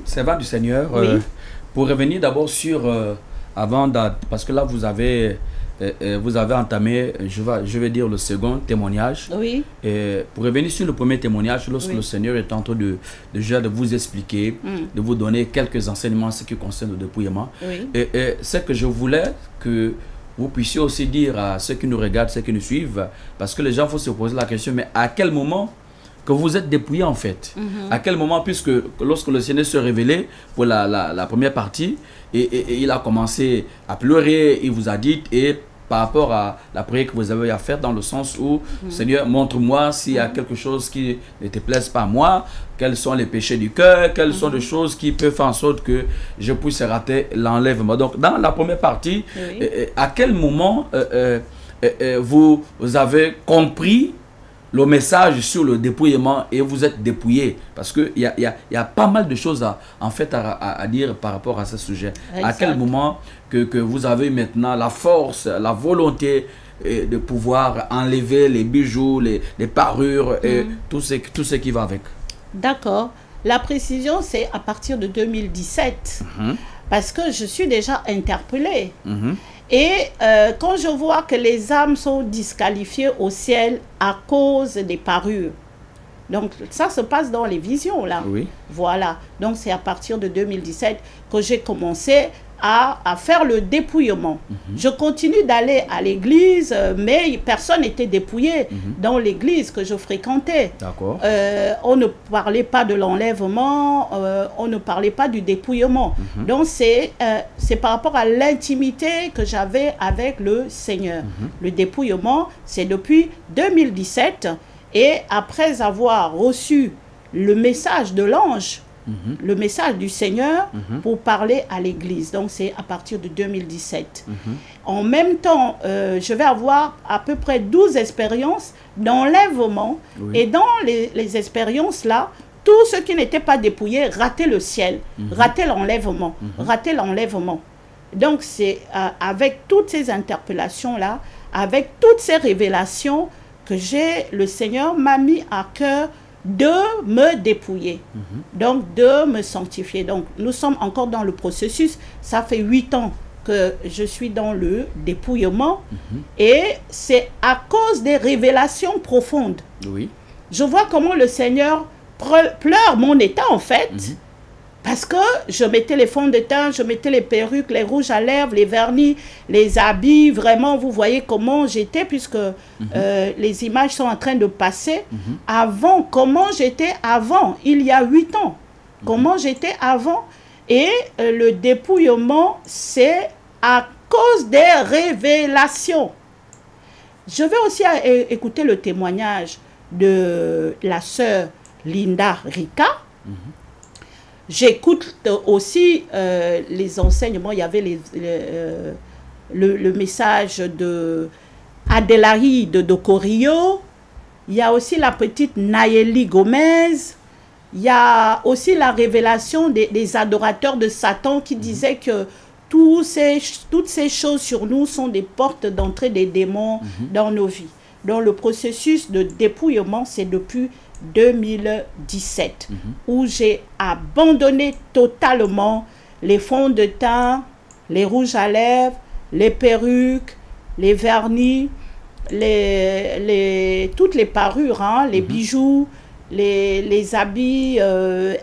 Speaker 3: Servant du Seigneur,
Speaker 1: Oui.
Speaker 3: pour revenir d'abord sur, parce que là vous avez entamé, je vais dire le second témoignage.
Speaker 1: Oui.
Speaker 3: Pour revenir sur le premier témoignage, lorsque
Speaker 1: Oui.
Speaker 3: le Seigneur est en train de vous expliquer, de vous donner quelques enseignements en ce qui concerne le dépouillement,
Speaker 1: Oui.
Speaker 3: c'est que je voulais que vous puissiez aussi dire à ceux qui nous regardent, ceux qui nous suivent, parce que les gens vont se poser la question, mais à quel moment que vous êtes dépouillé en fait? À quel moment, puisque lorsque le Seigneur se révélait pour la première partie, et il a commencé à pleurer, il vous a dit, et par rapport à la prière que vous avez à faire, dans le sens où, Seigneur, montre-moi s'il y a quelque chose qui ne te plaise pas à moi, quels sont les péchés du cœur, quelles sont les choses qui peuvent faire en sorte que je puisse rater l'enlèvement. Donc, dans la première partie,
Speaker 1: Oui.
Speaker 3: à quel moment vous avez compris le message sur le dépouillement et vous êtes dépouillé? Parce qu'il y a pas mal de choses à dire par rapport à ce sujet.
Speaker 1: Exact.
Speaker 3: À quel moment que vous avez maintenant la force, la volonté de pouvoir enlever les bijoux, les parures et tout ce qui va avec?
Speaker 1: D'accord. La précision, c'est à partir de 2017. Parce que je suis déjà interpellée. Et quand je vois que les âmes sont disqualifiées au ciel à cause des parures, donc ça se passe dans les visions là.
Speaker 3: Oui.
Speaker 1: Voilà. Donc c'est à partir de 2017 que j'ai commencé à faire le dépouillement. Je continue d'aller à l'église, mais personne n'était dépouillé dans l'église que je fréquentais.
Speaker 3: D'accord.
Speaker 1: On ne parlait pas de l'enlèvement, on ne parlait pas du dépouillement. Donc c'est par rapport à l'intimité que j'avais avec le Seigneur. Le dépouillement, c'est depuis 2017. Et après avoir reçu le message de l'ange, le message du Seigneur pour parler à l'église. Donc c'est à partir de 2017. En même temps, je vais avoir à peu près 12 expériences d'enlèvement.
Speaker 3: Oui.
Speaker 1: Et dans les expériences là, tous ceux qui n'étaient pas dépouillés rataient le ciel, rataient l'enlèvement, rataient l'enlèvement. Donc c'est avec toutes ces interpellations là, avec toutes ces révélations que le Seigneur m'a mis à cœur de me dépouiller, donc de me sanctifier. Donc nous sommes encore dans le processus. Ça fait 8 ans que je suis dans le dépouillement et c'est à cause des révélations profondes.
Speaker 3: Oui.
Speaker 1: Je vois comment le Seigneur pleure mon état en fait, parce que je mettais les fonds de teint, je mettais les perruques, les rouges à lèvres, les vernis, les habits, vraiment vous voyez comment j'étais, puisque les images sont en train de passer. Avant, comment j'étais avant, il y a 8 ans, comment j'étais avant. Et le dépouillement, c'est à cause des révélations. Je vais aussi écouter le témoignage de la sœur Linda Rika. J'écoute aussi les enseignements. Il y avait le message de Adélaïde de Corio. Il y a aussi la petite Nayeli Gomez. Il y a aussi la révélation des adorateurs de Satan qui disaient que toutes ces choses sur nous sont des portes d'entrée des démons dans nos vies. Donc le processus de dépouillement, c'est depuis 2017 où j'ai abandonné totalement les fonds de teint, les rouges à lèvres, les perruques, les vernis, toutes les parures, hein, les bijoux, les habits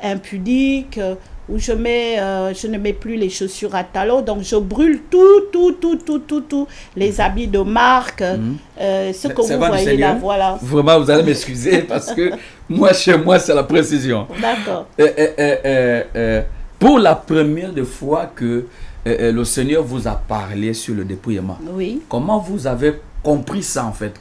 Speaker 1: impudiques, où je ne mets plus les chaussures à talons, donc je brûle tout, les habits de marque, ce que vous voyez là, voilà.
Speaker 3: Vraiment, vous allez m'excuser parce que moi, chez moi, c'est la précision.
Speaker 1: D'accord.
Speaker 3: Pour la première fois que le Seigneur vous a parlé sur le dépouillement,
Speaker 1: oui.
Speaker 3: Comment vous avez compris ça en fait?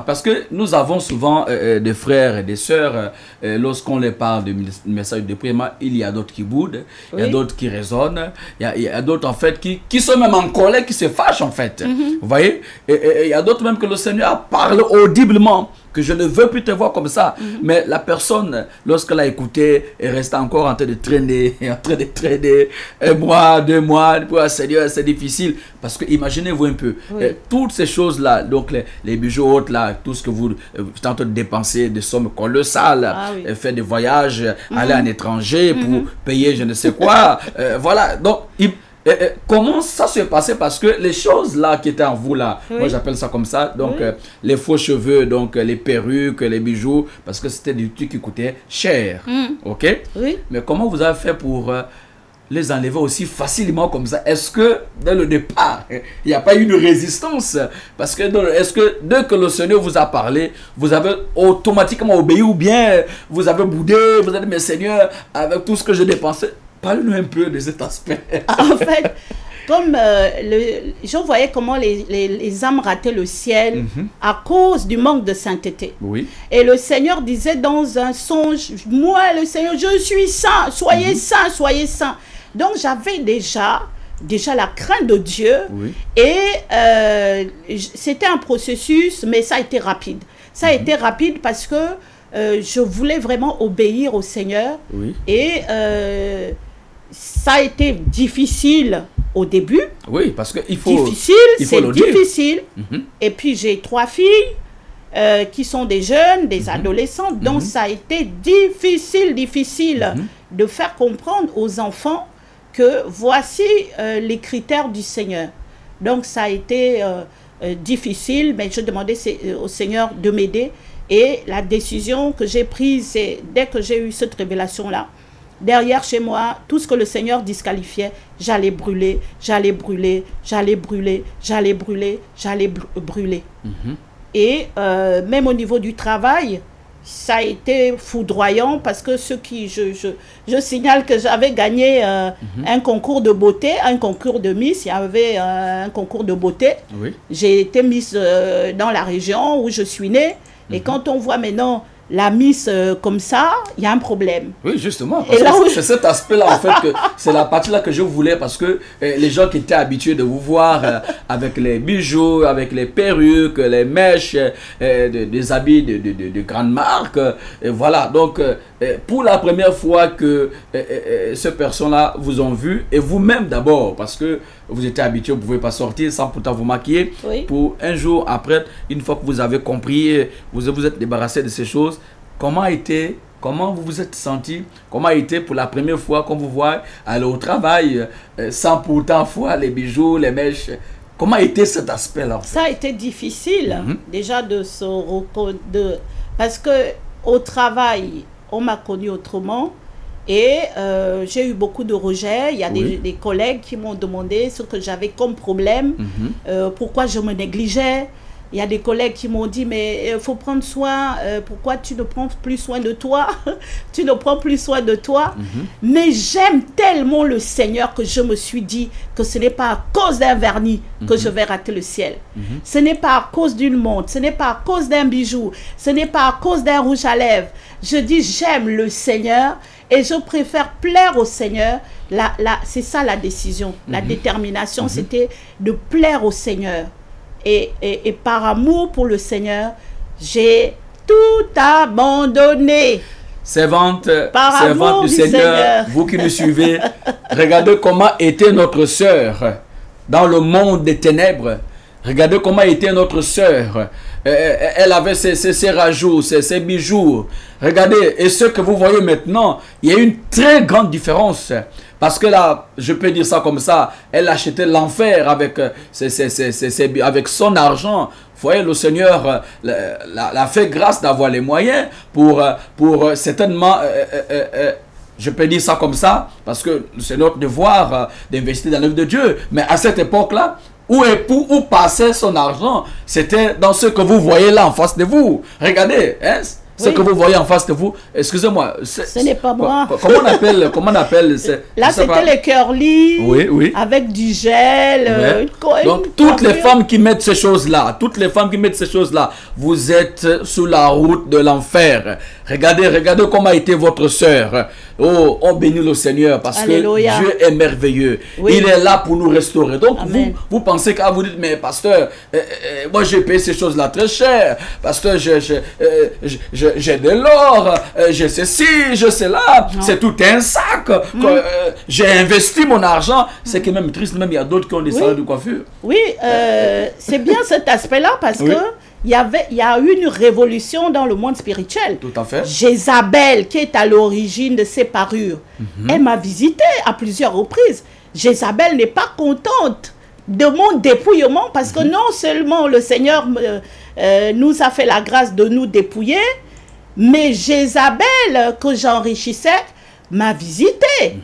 Speaker 3: Parce que nous avons souvent des frères et des sœurs, lorsqu'on les parle de message de dépouillement, il y a d'autres qui boudent, il y a d'autres qui raisonnent, il y a d'autres en fait qui sont même en colère, qui se fâchent en fait. Vous voyez? Et il y a d'autres même que le Seigneur parle audiblement que je ne veux plus te voir comme ça. Mais la personne, lorsqu'elle a écouté, est restée encore en train de traîner, un mois, 2 mois, Seigneur, c'est difficile. Parce que imaginez-vous un peu, toutes ces choses-là, donc les bijoux autres, là, tout ce que vous êtes en train de dépenser, des sommes colossales, faire des voyages, aller en étranger pour payer je ne sais quoi. Voilà, donc comment ça se passait? Parce que les choses là qui étaient en vous là, moi j'appelle ça comme ça, donc les faux cheveux, donc les perruques, les bijoux, parce que c'était des trucs qui coûtaient cher, ok? Mais comment vous avez fait pour les enlever aussi facilement comme ça? Est-ce que dès le départ, il n'y a pas eu une résistance? Parce que est-ce que dès que le Seigneur vous a parlé, vous avez automatiquement obéi, ou bien vous avez boudé, vous avez dit mais Seigneur, avec tout ce que j'ai dépensé? Parle-nous un peu de cet aspect.
Speaker 1: En fait, comme je voyais comment les âmes rataient le ciel à cause du manque de sainteté. Et le Seigneur disait dans un songe, moi le Seigneur, je suis saint, soyez saint, soyez saint. Donc j'avais déjà la crainte de Dieu, et c'était un processus, mais ça a été rapide. Ça a été rapide parce que je voulais vraiment obéir au Seigneur, et ça a été difficile au début.
Speaker 3: Oui, parce qu'il faut...
Speaker 1: Difficile, c'est difficile. Et puis j'ai 3 filles qui sont des jeunes, des adolescentes, donc ça a été difficile de faire comprendre aux enfants que voici les critères du Seigneur. Donc ça a été difficile, mais je demandais au Seigneur de m'aider. Et la décision que j'ai prise, c'est dès que j'ai eu cette révélation-là, derrière chez moi, tout ce que le Seigneur disqualifiait, j'allais brûler, j'allais brûler, j'allais brûler, j'allais brûler, j'allais brûler. Et même au niveau du travail, ça a été foudroyant, parce que je signale que j'avais gagné un concours de beauté, un concours de Miss. Il y avait un concours de beauté. J'ai été Miss dans la région où je suis née. Et quand on voit maintenant la Miss comme ça, il y a un problème.
Speaker 3: Oui, justement. Parce que c'est cet aspect-là, en fait, que c'est la partie-là que je voulais, parce que les gens qui étaient habitués de vous voir avec les bijoux, avec les perruques, les mèches, des habits de grandes marques, voilà. Donc, pour la première fois que ces personnes-là vous ont vu, et vous-même d'abord, parce que vous étiez habitué, vous ne pouvez pas sortir sans pourtant vous maquiller, pour un jour après, une fois que vous avez compris, vous vous êtes débarrassé de ces choses, comment vous vous êtes senti? Comment a été pour la première fois qu'on vous voit aller au travail sans pourtant voir les bijoux, les mèches? Comment a été cet aspect-là?
Speaker 1: Ça a été difficile, déjà parce que au travail, on m'a connu autrement, et j'ai eu beaucoup de rejets. Il y a des collègues qui m'ont demandé ce que j'avais comme problème, pourquoi je me négligeais. Il y a des collègues qui m'ont dit, mais il faut prendre soin, pourquoi tu ne prends plus soin de toi? Tu ne prends plus soin de toi. Mais j'aime tellement le Seigneur que je me suis dit que ce n'est pas à cause d'un vernis que je vais rater le ciel. Ce n'est pas à cause d'une montre, ce n'est pas à cause d'un bijou, ce n'est pas à cause d'un rouge à lèvres. Je dis, j'aime le Seigneur et je préfère plaire au Seigneur. C'est ça la décision, la détermination, c'était de plaire au Seigneur. Et par amour pour le Seigneur, j'ai tout abandonné.
Speaker 3: Servante du Seigneur, vous qui nous suivez, regardez comment était notre sœur dans le monde des ténèbres. Regardez comment était notre sœur. Elle avait ses rajouts, ses bijoux. Regardez, et ce que vous voyez maintenant, il y a une très grande différence. Parce que là, je peux dire ça comme ça, elle achetait l'enfer avec son argent. Vous voyez, le Seigneur l'a fait grâce d'avoir les moyens pour certainement, je peux dire ça comme ça, parce que c'est notre devoir d'investir dans l'œuvre de Dieu. Mais à cette époque-là, où passait son argent, c'était dans ce que vous voyez là en face de vous. Regardez, hein, Ce que vous voyez en face de vous, excusez-moi.
Speaker 1: Ce n'est pas moi.
Speaker 3: Comment on appelle
Speaker 1: là, c'était les curly,
Speaker 3: oui.
Speaker 1: avec du gel.
Speaker 3: Donc, toutes les femmes qui mettent ces choses-là, vous êtes sous la route de l'enfer. Regardez comment a été votre sœur. Oh, on bénit le Seigneur parce
Speaker 1: Alléluia.
Speaker 3: que Dieu est merveilleux.
Speaker 1: Oui.
Speaker 3: Il est là pour nous restaurer. Donc, vous pensez qu'à vous dites, mais pasteur, moi j'ai payé ces choses-là très cher. Pasteur, j'ai de l'or, j'ai ceci, j'ai cela. C'est tout un sac. J'ai investi mon argent. C'est que même triste, même il y a d'autres qui ont des salons de coiffure.
Speaker 1: Oui, c'est bien cet aspect-là parce que il y a eu une révolution dans le monde spirituel.
Speaker 3: Tout à fait.
Speaker 1: Jézabel, qui est à l'origine de ces parures, elle m'a visité à plusieurs reprises. Jézabel n'est pas contente de mon dépouillement parce que non seulement le Seigneur nous a fait la grâce de nous dépouiller, mais Jézabel, que j'enrichissais, m'a visité.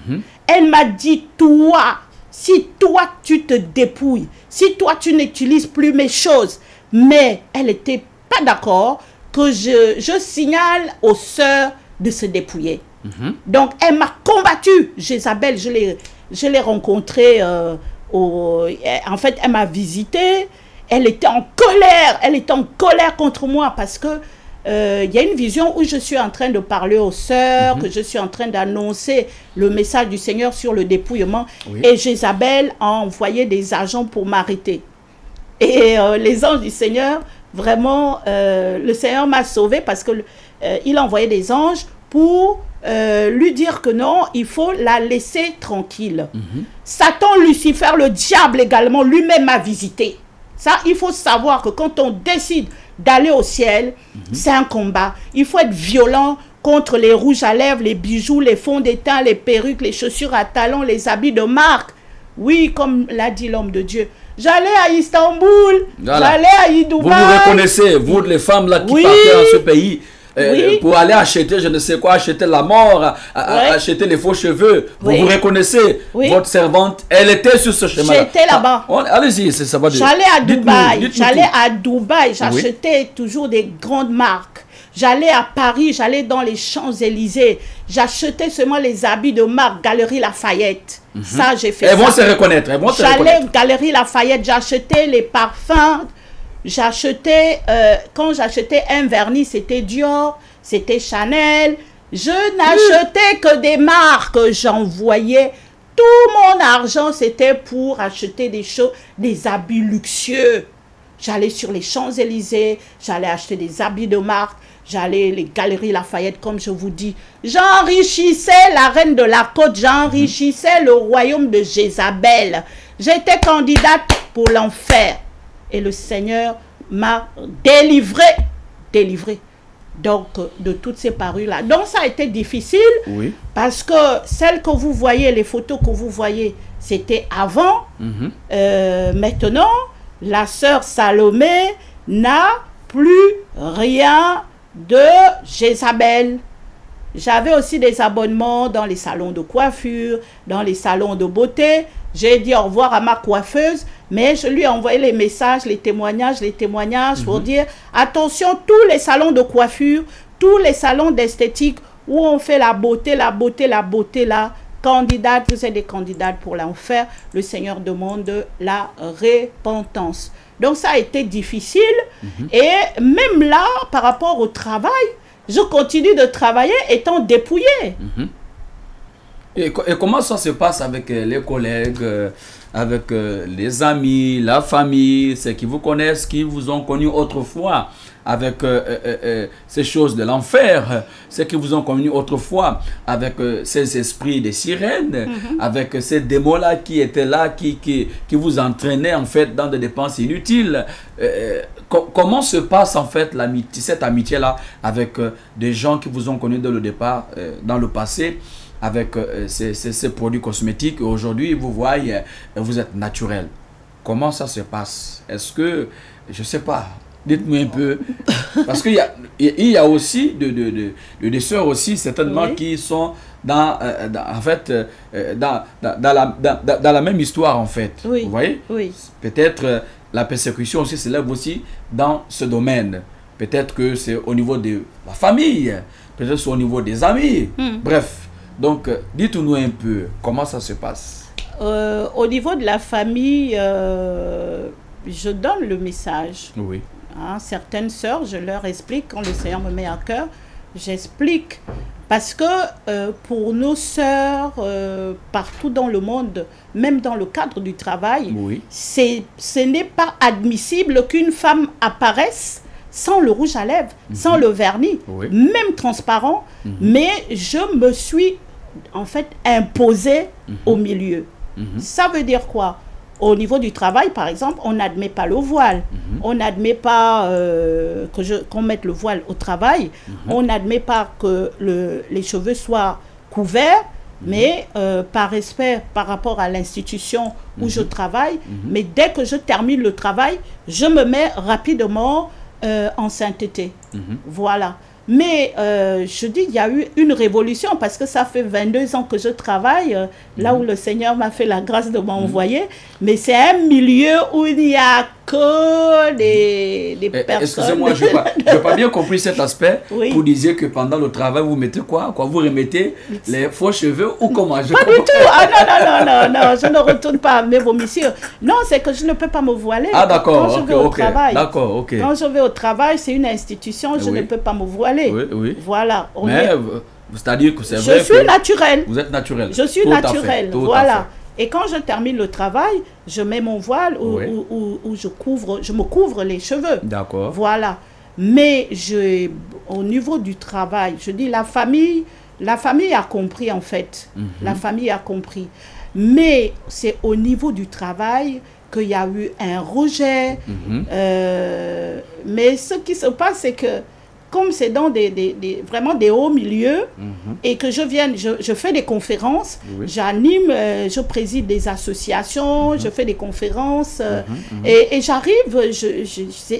Speaker 1: Elle m'a dit, toi, si toi tu te dépouilles, si toi tu n'utilises plus mes choses, mais elle n'était pas d'accord que je signale aux sœurs de se dépouiller. Donc, elle m'a combattu. Jézabel, je l'ai rencontrée, en fait, elle m'a visité. Elle était en colère. Elle était en colère contre moi parce que il y a une vision où je suis en train de parler aux sœurs, que je suis en train d'annoncer le message du Seigneur sur le dépouillement. Et Jézabel a envoyé des agents pour m'arrêter. Et les anges du Seigneur, vraiment, le Seigneur m'a sauvé parce que il a envoyé des anges pour lui dire que non, il faut la laisser tranquille. Satan, Lucifer, le diable également, lui-même m'a visité. Ça, il faut savoir que quand on décide d'aller au ciel, c'est un combat. Il faut être violent contre les rouges à lèvres, les bijoux, les fonds de teint, les perruques, les chaussures à talons, les habits de marque. Oui, comme l'a dit l'homme de Dieu. J'allais à Istanbul, j'allais à Dubaï.
Speaker 3: Vous vous reconnaissez, vous les femmes là qui partez dans ce pays, pour aller acheter, je ne sais quoi, acheter la mort, acheter les faux cheveux. Vous vous reconnaissez, votre servante, elle était sur ce chemin.
Speaker 1: J'étais là-bas.
Speaker 3: Allez-y, ça va.
Speaker 1: J'allais à Dubaï, j'achetais toujours des grandes marques. J'allais à Paris, j'allais dans les Champs-Élysées. J'achetais seulement les habits de marque, Galerie Lafayette. Ça, j'ai fait ça.
Speaker 3: Elles vont se reconnaître.
Speaker 1: J'allais Galerie Lafayette, j'achetais les parfums. J'achetais, quand j'achetais un vernis, c'était Dior, c'était Chanel. Je n'achetais que des marques. J'envoyais tout mon argent, c'était pour acheter des choses, des habits luxueux. J'allais sur les Champs-Élysées, j'allais acheter des habits de marque. J'allais les Galeries Lafayette, comme je vous dis. J'enrichissais la reine de la côte. J'enrichissais le royaume de Jézabel. J'étais candidate pour l'enfer. Et le Seigneur m'a délivré. Donc, de toutes ces parures-là. Donc, ça a été difficile. Parce que celles que vous voyez, les photos que vous voyez, c'était avant. Maintenant, la sœur Salomé n'a plus rien de Jézabel. J'avais aussi des abonnements dans les salons de coiffure, dans les salons de beauté. J'ai dit au revoir à ma coiffeuse, mais je lui ai envoyé les messages, les témoignages pour dire attention, tous les salons de coiffure, tous les salons d'esthétique où on fait la beauté là, candidate, vous êtes des candidates pour l'enfer. Le Seigneur demande la repentance. Donc ça a été difficile. Et même là, par rapport au travail, je continue de travailler étant dépouillée.
Speaker 3: Et comment ça se passe avec les collègues, avec les amis, la famille, ceux qui vous connaissent, qui vous ont connu autrefois, avec ces choses de l'enfer, ceux qui vous ont connu autrefois, avec ces esprits de sirènes, avec ces démons-là qui étaient là, qui vous entraînaient en fait dans des dépenses inutiles. Comment se passe en fait cette amitié-là avec des gens qui vous ont connu dès le départ, dans le passé, avec ces produits cosmétiques. Aujourd'hui, vous voyez, vous êtes naturel. Comment ça se passe? Est-ce que, je ne sais pas, dites-moi un peu. Parce qu'il y a aussi des sœurs aussi, certainement, qui sont dans la même histoire, en fait. Vous voyez? Peut-être la persécution aussi s'élève aussi dans ce domaine. peut-être que c'est au niveau de la famille, peut-être c'est au niveau des amis. Bref, donc dites-nous un peu comment ça se passe.
Speaker 1: Au niveau de la famille, je donne le message.
Speaker 3: Oui.
Speaker 1: Hein, certaines sœurs, je leur explique quand le Seigneur me met à cœur, j'explique. Parce que pour nos sœurs, partout dans le monde, même dans le cadre du travail,
Speaker 3: Oui.
Speaker 1: ce n'est pas admissible qu'une femme apparaisse sans le rouge à lèvres, sans le vernis,
Speaker 3: Oui.
Speaker 1: même transparent, mais je me suis en fait imposée au milieu. Ça veut dire quoi? Au niveau du travail, par exemple, on n'admet pas le voile. On n'admet pas qu'on mette le voile au travail. On n'admet pas que les cheveux soient couverts. Mais par respect par rapport à l'institution où je travaille, mais dès que je termine le travail, je me mets rapidement en sainteté. Voilà. Mais je dis, il y a eu une révolution parce que ça fait 22 ans que je travaille là où le Seigneur m'a fait la grâce de m'envoyer. Mais c'est un milieu où il n'y a que des personnes.
Speaker 3: Excusez-moi, je n'ai pas bien compris cet aspect.
Speaker 1: Oui.
Speaker 3: Vous disiez que pendant le travail, vous mettez quoi? Vous remettez les faux cheveux ou comment?
Speaker 1: Pas du tout. Ah non, je ne retourne pas à mes vomissures. Non, c'est que je ne peux pas me voiler.
Speaker 3: Ah d'accord,
Speaker 1: quand je vais au travail.
Speaker 3: D'accord, ok.
Speaker 1: Quand je vais au travail, c'est une institution, je ne peux pas me voiler.
Speaker 3: Oui, oui.
Speaker 1: Voilà.
Speaker 3: Mais c'est-à-dire que c'est vrai
Speaker 1: je suis naturelle.
Speaker 3: Vous êtes naturelle.
Speaker 1: Je suis
Speaker 3: Tout à fait,
Speaker 1: naturelle,
Speaker 3: tout à
Speaker 1: voilà. Et quand je termine le travail, je mets mon voile où je me couvre les cheveux.
Speaker 3: D'accord.
Speaker 1: Voilà. Mais au niveau du travail, je dis la famille a compris en fait. La famille a compris. Mais c'est au niveau du travail qu'il y a eu un rejet. Mais ce qui se passe, c'est que comme c'est dans vraiment des hauts milieux et que je fais des conférences, j'anime, je préside des associations, je fais des conférences et j'arrive,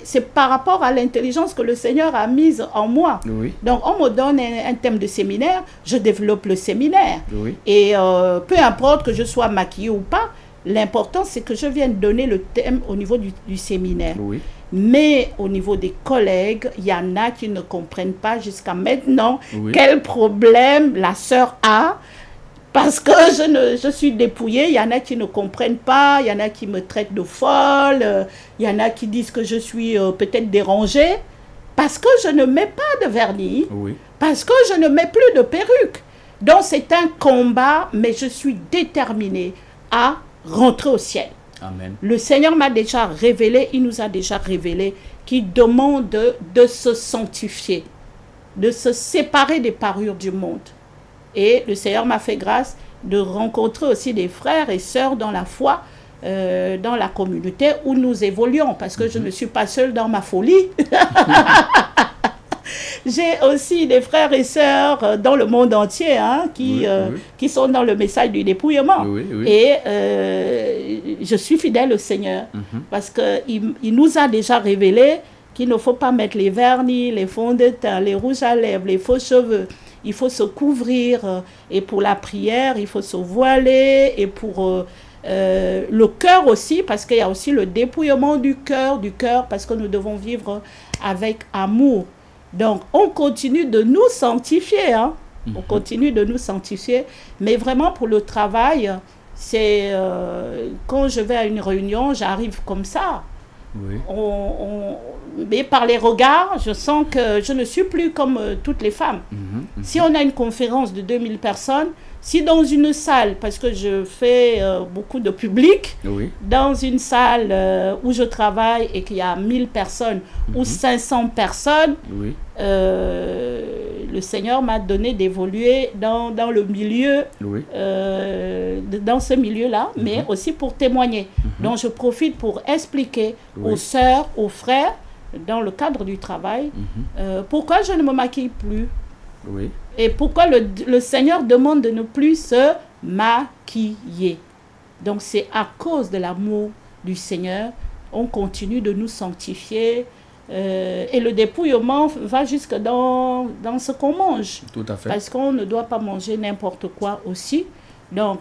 Speaker 1: c'est par rapport à l'intelligence que le Seigneur a mise en moi.
Speaker 3: Oui.
Speaker 1: Donc on me donne un thème de séminaire, je développe le séminaire.
Speaker 3: Oui.
Speaker 1: Et peu importe que je sois maquillée ou pas, l'important c'est que je vienne donner le thème au niveau du séminaire.
Speaker 3: Oui.
Speaker 1: Mais au niveau des collègues, il y en a qui ne comprennent pas jusqu'à maintenant quel problème la sœur a. Parce que je suis dépouillée, il y en a qui ne comprennent pas, il y en a qui me traitent de folle, il y en a qui disent que je suis peut-être dérangée. Parce que je ne mets pas de vernis, parce que je ne mets plus de perruque. Donc c'est un combat, mais je suis déterminée à rentrer au ciel.
Speaker 3: Amen.
Speaker 1: Le Seigneur m'a déjà révélé, il nous a déjà révélé qu'il demande de se sanctifier, de se séparer des parures du monde. Et le Seigneur m'a fait grâce de rencontrer aussi des frères et sœurs dans la foi, dans la communauté où nous évoluons, parce que je ne suis pas seule dans ma folie. J'ai aussi des frères et sœurs dans le monde entier qui sont dans le message du dépouillement. Et je suis fidèle au Seigneur parce qu'il nous a déjà révélé qu'il ne faut pas mettre les vernis, les fonds de teint, les rouges à lèvres, les faux cheveux. Il faut se couvrir et pour la prière, il faut se voiler et pour le cœur aussi, parce qu'il y a aussi le dépouillement du cœur parce que nous devons vivre avec amour. Donc, on continue de nous sanctifier, on continue de nous sanctifier, mais vraiment pour le travail, c'est quand je vais à une réunion, j'arrive comme ça. Mais par les regards, je sens que je ne suis plus comme toutes les femmes. Si on a une conférence de 2000 personnes, si dans une salle, parce que je fais beaucoup de public, dans une salle où je travaille et qu'il y a 1000 personnes ou 500 personnes, le Seigneur m'a donné d'évoluer dans le milieu, dans ce milieu-là, mais aussi pour témoigner. Donc je profite pour expliquer aux sœurs, aux frères, dans le cadre du travail, pourquoi je ne me maquille plus. Et pourquoi le Seigneur demande de ne plus se maquiller. Donc c'est à cause de l'amour du Seigneur, on continue de nous sanctifier. Et le dépouillement va jusque dans ce qu'on mange.
Speaker 3: Tout à fait.
Speaker 1: Parce qu'on ne doit pas manger n'importe quoi aussi. Donc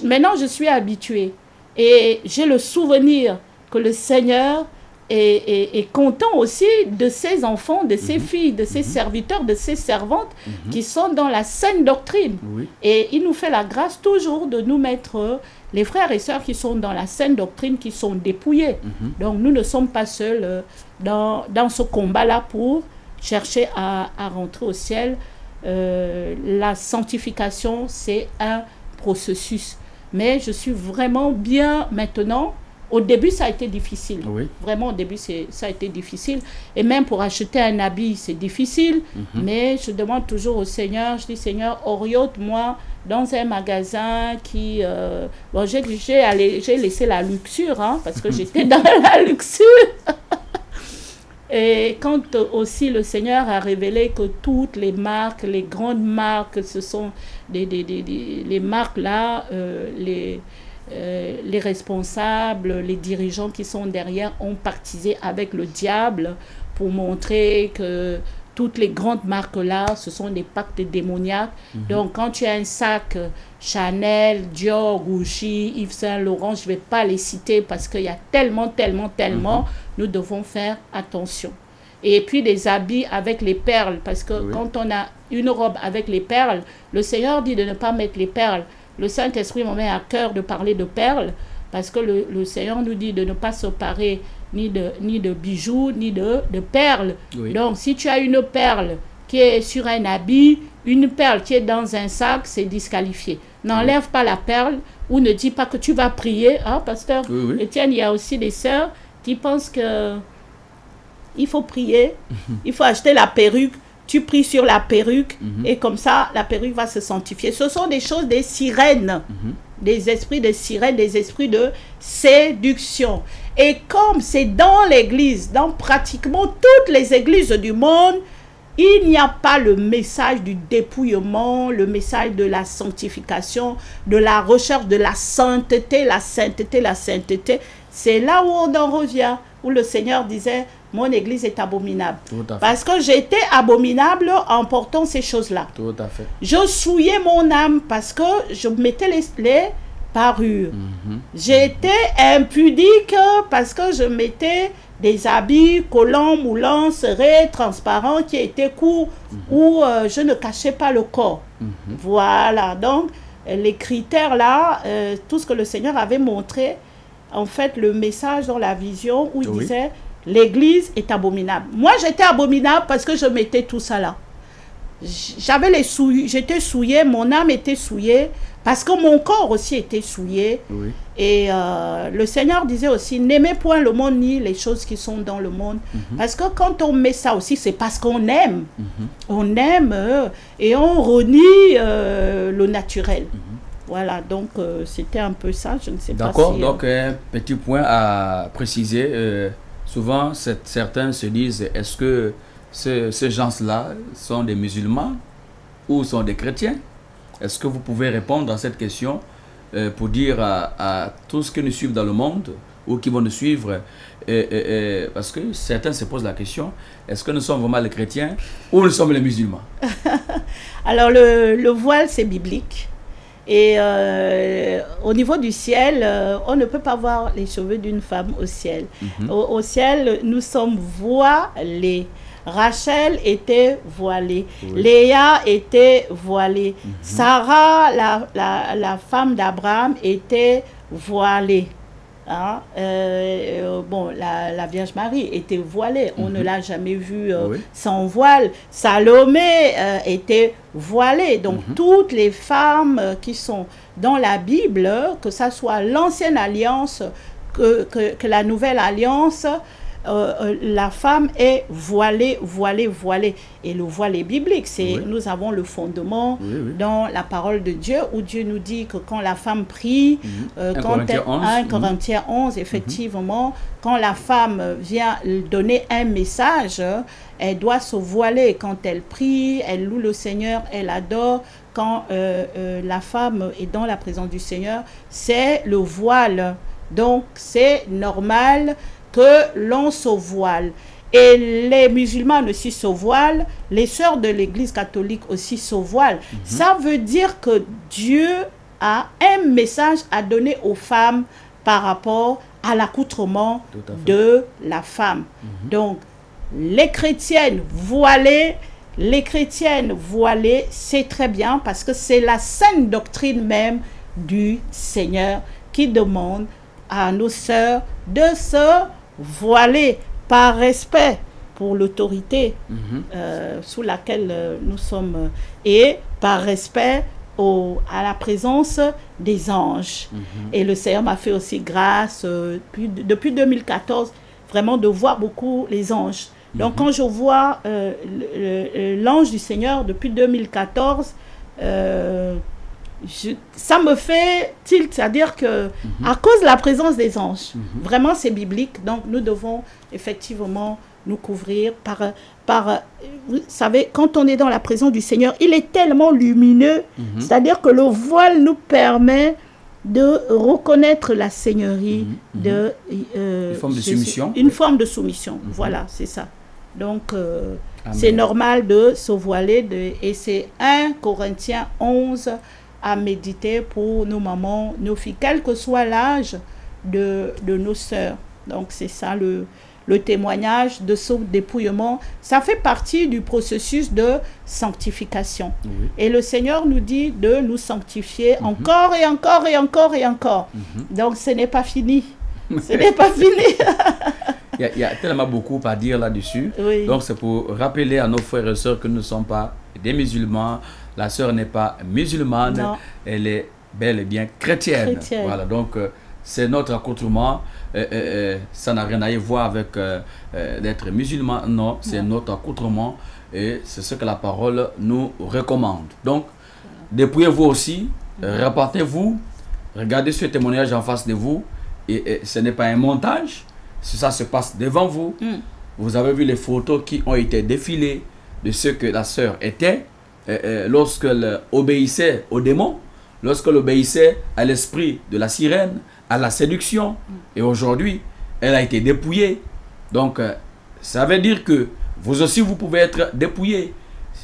Speaker 1: maintenant je suis habituée. Et j'ai le souvenir que le Seigneur et content aussi de ses enfants, de ses filles, de ses serviteurs, de ses servantes qui sont dans la saine doctrine.
Speaker 3: Oui.
Speaker 1: Et il nous fait la grâce toujours de nous mettre les frères et sœurs qui sont dans la saine doctrine, qui sont dépouillés. Donc nous ne sommes pas seuls dans ce combat-là pour chercher à rentrer au ciel. La sanctification, c'est un processus. Mais je suis vraiment bien maintenant. Au début, ça a été difficile.
Speaker 3: Oui.
Speaker 1: Vraiment, au début, ça a été difficile. Et même pour acheter un habit, c'est difficile. Mais je demande toujours au Seigneur, je dis, Seigneur, oriente-moi dans un magasin qui... Bon, j'ai laissé la luxure, hein, parce que j'étais dans la luxure. Et quand aussi le Seigneur a révélé que toutes les marques, les grandes marques, ce sont les marques là, les responsables, les dirigeants qui sont derrière ont pactisé avec le diable pour montrer que toutes les grandes marques-là, ce sont des pactes démoniaques. Donc, quand tu as un sac Chanel, Dior, Gucci, Yves Saint Laurent, je ne vais pas les citer parce qu'il y a tellement, nous devons faire attention. Et puis, des habits avec les perles, parce que quand on a une robe avec les perles, le Seigneur dit de ne pas mettre les perles. Le Saint-Esprit me met à cœur de parler de perles, parce que le Seigneur nous dit de ne pas se parer ni de bijoux, ni de perles. Donc, si tu as une perle qui est sur un habit, une perle qui est dans un sac, c'est disqualifié. N'enlève pas la perle ou ne dis pas que tu vas prier. Hein, pasteur Étienne, il y a aussi des sœurs qui pensent que il faut prier, il faut acheter la perruque. Tu pries sur la perruque et comme ça, la perruque va se sanctifier. Ce sont des choses des sirènes, des esprits de sirènes, des esprits de séduction. Et comme c'est dans l'église, dans pratiquement toutes les églises du monde, il n'y a pas le message du dépouillement, le message de la sanctification, de la recherche de la sainteté, la sainteté, la sainteté. C'est là où on en revient, où le Seigneur disait... Mon église est abominable. Parce que j'étais abominable en portant ces choses-là.
Speaker 3: Tout à fait.
Speaker 1: Je souillais mon âme parce que je mettais les parures. J'étais impudique parce que je mettais des habits collants, moulants, serrés, transparents, qui étaient courts, où je ne cachais pas le corps. Voilà. Donc, les critères là, tout ce que le Seigneur avait montré, en fait, le message dans la vision où il disait... L'église est abominable. Moi, j'étais abominable parce que je mettais tout ça là. J'avais les souillés, j'étais souillée, mon âme était souillée, parce que mon corps aussi était souillé. Et le Seigneur disait aussi, n'aimez point le monde ni les choses qui sont dans le monde. Parce que quand on met ça aussi, c'est parce qu'on aime. On aime et on renie le naturel. Voilà, donc c'était un peu ça, je ne sais pas si...
Speaker 3: D'accord, donc un petit point à préciser. Souvent, certains se disent, est-ce que ces gens-là sont des musulmans ou sont des chrétiens? Est-ce que vous pouvez répondre à cette question pour dire à tous ceux qui nous suivent dans le monde ou qui vont nous suivre, parce que certains se posent la question, est-ce que nous sommes vraiment les chrétiens ou nous sommes les musulmans?
Speaker 1: Alors, le voile, c'est biblique. Et au niveau du ciel, on ne peut pas voir les cheveux d'une femme au ciel. Au ciel, nous sommes voilés. Rachel était voilée. Léa était voilée. Sarah, la femme d'Abraham, était voilée. Hein? Bon, la Vierge Marie était voilée, on ne l'a jamais vue sans voile. Salomé était voilée. Donc toutes les femmes qui sont dans la Bible, que ça soit l'ancienne alliance, que la nouvelle alliance, la femme est voilée. Et le voile est biblique. Nous avons le fondement dans la parole de Dieu, où Dieu nous dit que quand la femme prie, 1 Corinthiens 11, effectivement, quand la femme vient donner un message, elle doit se voiler. Quand elle prie, elle loue le Seigneur, elle adore. Quand la femme est dans la présence du Seigneur, c'est le voile. Donc, c'est normal que l'on se voile. Et les musulmans aussi se voilent, les sœurs de l'église catholique aussi se voilent. Ça veut dire que Dieu a un message à donner aux femmes par rapport à l'accoutrement de la femme. Donc, les chrétiennes voilées, c'est très bien parce que c'est la saine doctrine même du Seigneur qui demande à nos sœurs de se voiler par respect pour l'autorité sous laquelle nous sommes et par respect à la présence des anges. Et le Seigneur m'a fait aussi grâce depuis 2014 vraiment de voir beaucoup les anges. Donc quand je vois l'ange du Seigneur depuis 2014, ça me fait tilt, c'est-à-dire que à cause de la présence des anges, vraiment c'est biblique, donc nous devons effectivement nous couvrir vous savez, quand on est dans la présence du Seigneur, il est tellement lumineux, c'est-à-dire que le voile nous permet de reconnaître la seigneurie de
Speaker 3: une forme de soumission.
Speaker 1: Une forme de soumission, voilà, c'est ça. Donc, c'est normal de se voiler, et c'est 1 Corinthiens 11 à méditer pour nos mamans, nos filles, quel que soit l'âge de nos sœurs. Donc, c'est ça le témoignage de ce dépouillement. Ça fait partie du processus de sanctification. Et le Seigneur nous dit de nous sanctifier encore et encore et encore et encore. Donc, ce n'est pas fini. Ce n'est pas fini.
Speaker 3: Il y a tellement beaucoup à dire là-dessus. Donc, c'est pour rappeler à nos frères et sœurs que nous ne sommes pas des musulmans. La sœur n'est pas musulmane. Non. Elle est bel et bien chrétienne. Voilà, donc c'est notre accoutrement. Ça n'a rien à voir avec d'être musulman. Non, c'est notre accoutrement. Et c'est ce que la parole nous recommande. Donc, dépouillez-vous aussi. Rapportez-vous. Regardez ce témoignage en face de vous. Et ce n'est pas un montage. Ça se passe devant vous. Vous avez vu les photos qui ont été défilées de ce que la sœur était lorsqu'elle obéissait aux démons, lorsqu'elle obéissait à l'esprit de la sirène, à la séduction. Et aujourd'hui, elle a été dépouillée. Donc, ça veut dire que vous aussi, vous pouvez être dépouillé.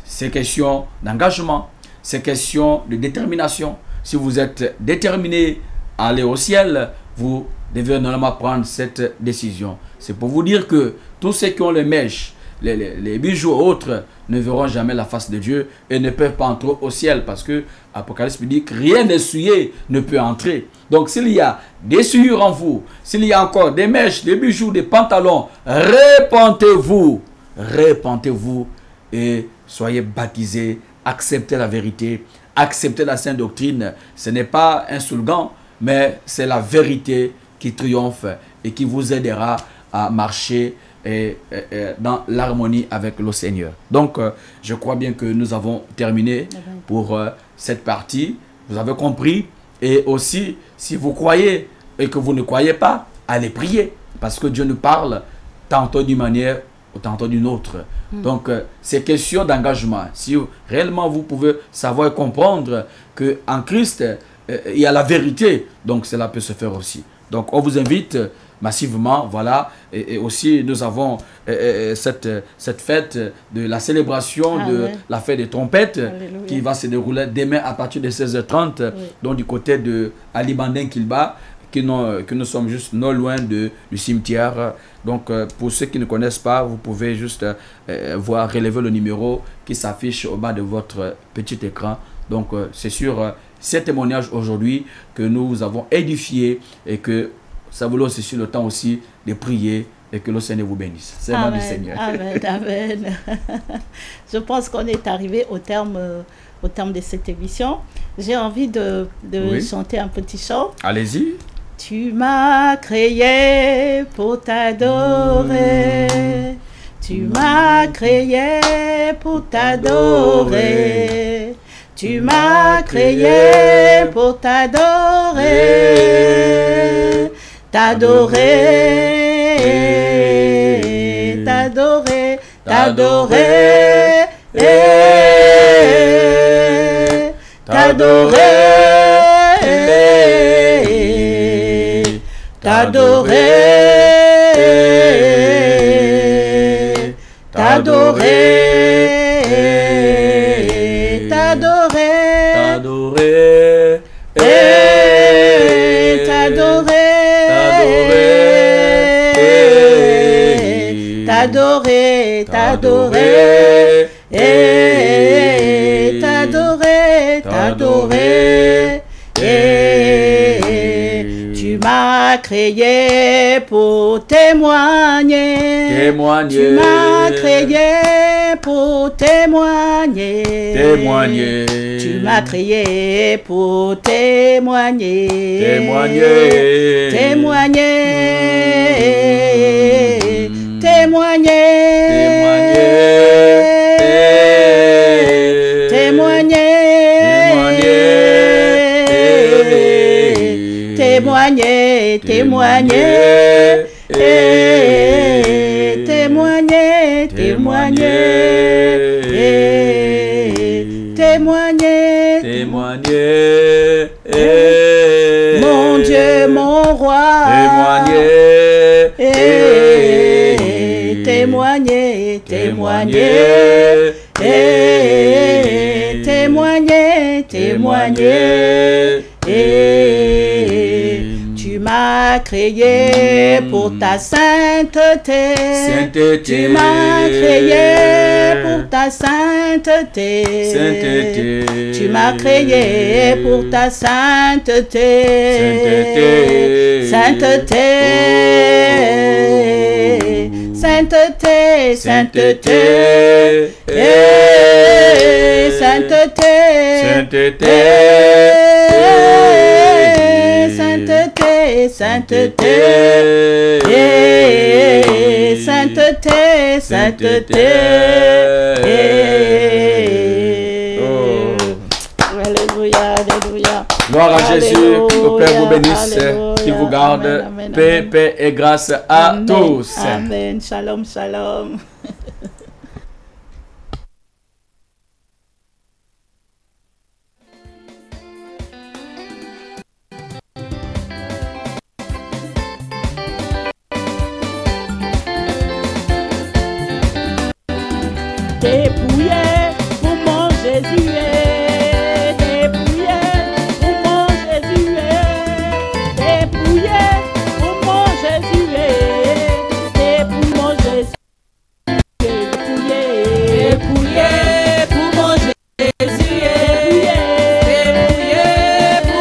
Speaker 3: C'est question d'engagement, c'est question de détermination. Si vous êtes déterminé à aller au ciel, vous devez normalement prendre cette décision. C'est pour vous dire que tous ceux qui ont les mèches, les bijoux autres ne verront jamais la face de Dieu et ne peuvent pas entrer au ciel parce que Apocalypse dit que rien d'essuyé ne peut entrer. Donc s'il y a des souillures en vous, s'il y a encore des mèches, des bijoux, des pantalons, repentez-vous, repentez-vous et soyez baptisés, acceptez la vérité, acceptez la sainte doctrine. Ce n'est pas un slogan, mais c'est la vérité qui triomphe et qui vous aidera à marcher dans l'harmonie avec le Seigneur. Donc, je crois bien que nous avons terminé pour cette partie. Vous avez compris. Et aussi, si vous croyez et que vous ne croyez pas, allez prier. Parce que Dieu nous parle tantôt d'une manière ou tantôt d'une autre. Donc, c'est question d'engagement. Si réellement vous pouvez savoir et comprendre qu'en Christ, il y a la vérité, donc cela peut se faire aussi. Donc, on vous invite massivement, voilà, et aussi nous avons cette fête de la célébration de la fête des trompettes. Alléluia. Qui va se dérouler demain à partir de 16h30, donc du côté de Ali Bandin Kilba, que nous sommes juste non loin du cimetière. Donc pour ceux qui ne connaissent pas, vous pouvez juste relever le numéro qui s'affiche au bas de votre petit écran. Donc c'est sur ces témoignages aujourd'hui que nous vous avons édifié et que ça voulait aussi sur le temps aussi de prier et que le Seigneur vous bénisse. C'est le nom du Seigneur.
Speaker 1: Amen, amen. Je pense qu'on est arrivé au terme de cette émission. J'ai envie de chanter un petit chant.
Speaker 3: Allez-y.
Speaker 1: Tu m'as créé pour t'adorer. Tu m'as créé pour t'adorer. Tu m'as créé pour t'adorer. T'adorer, t'adorer, t'adorer, t'adorer, t'adorer, t'adorer, t'adorer, t'adorer, t'adorer. m'as créé pour témoigner.
Speaker 3: Témoigner.
Speaker 1: Tu m'as créé pour témoigner.
Speaker 3: Témoigner.
Speaker 1: Tu m'as créé pour témoigner.
Speaker 3: Témoigner.
Speaker 1: Témoigner. Témoigner.
Speaker 3: Témoigner.
Speaker 1: Témoigner. Témoigner. Témoigner. Témoigner. Témoigner. Témoigner.
Speaker 3: Témoigner.
Speaker 1: Mon Dieu, mon roi.
Speaker 3: Témoigner.
Speaker 1: Témoigner. Témoigner. Témoigner. Témoigner. Tu m'as créé pour ta sainteté.
Speaker 3: Sainteté.
Speaker 1: Tu m'as créé pour ta sainteté.
Speaker 3: Sainteté.
Speaker 1: Tu m'as créé pour ta sainteté.
Speaker 3: Sainteté.
Speaker 1: Sainteté. Sainteté. Sainteté. Sainteté.
Speaker 3: Sainteté.
Speaker 1: Sainteté. Sainteté. Sainteté. Sainteté.
Speaker 3: Oh.
Speaker 1: Alléluia, alléluia.
Speaker 3: Gloire à Jésus, que le Père vous bénisse,
Speaker 1: Alléluia.
Speaker 3: qu'il vous garde,
Speaker 1: Amen, amen,
Speaker 3: paix,
Speaker 1: amen.
Speaker 3: paix et grâce à
Speaker 1: Amen.
Speaker 3: tous.
Speaker 1: Amen. Shalom, shalom. Dépouillé pour mon Jésus, dépouillé pour mon Jésus, dépouillé pour mon Jésus, dépouillé mon Jésus, dépouillé, dépouillé pour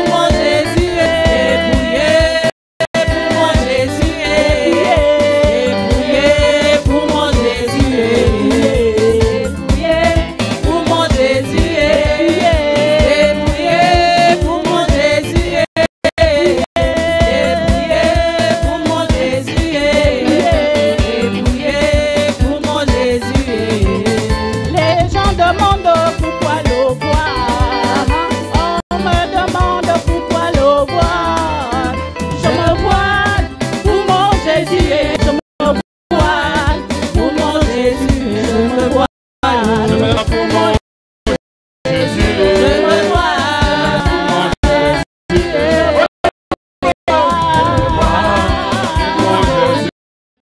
Speaker 1: mon Jésus, dépouillé pour mon Jésus, dépouillé pour mon Jésus, dépouillé pour mon Jésus. Les gens de mon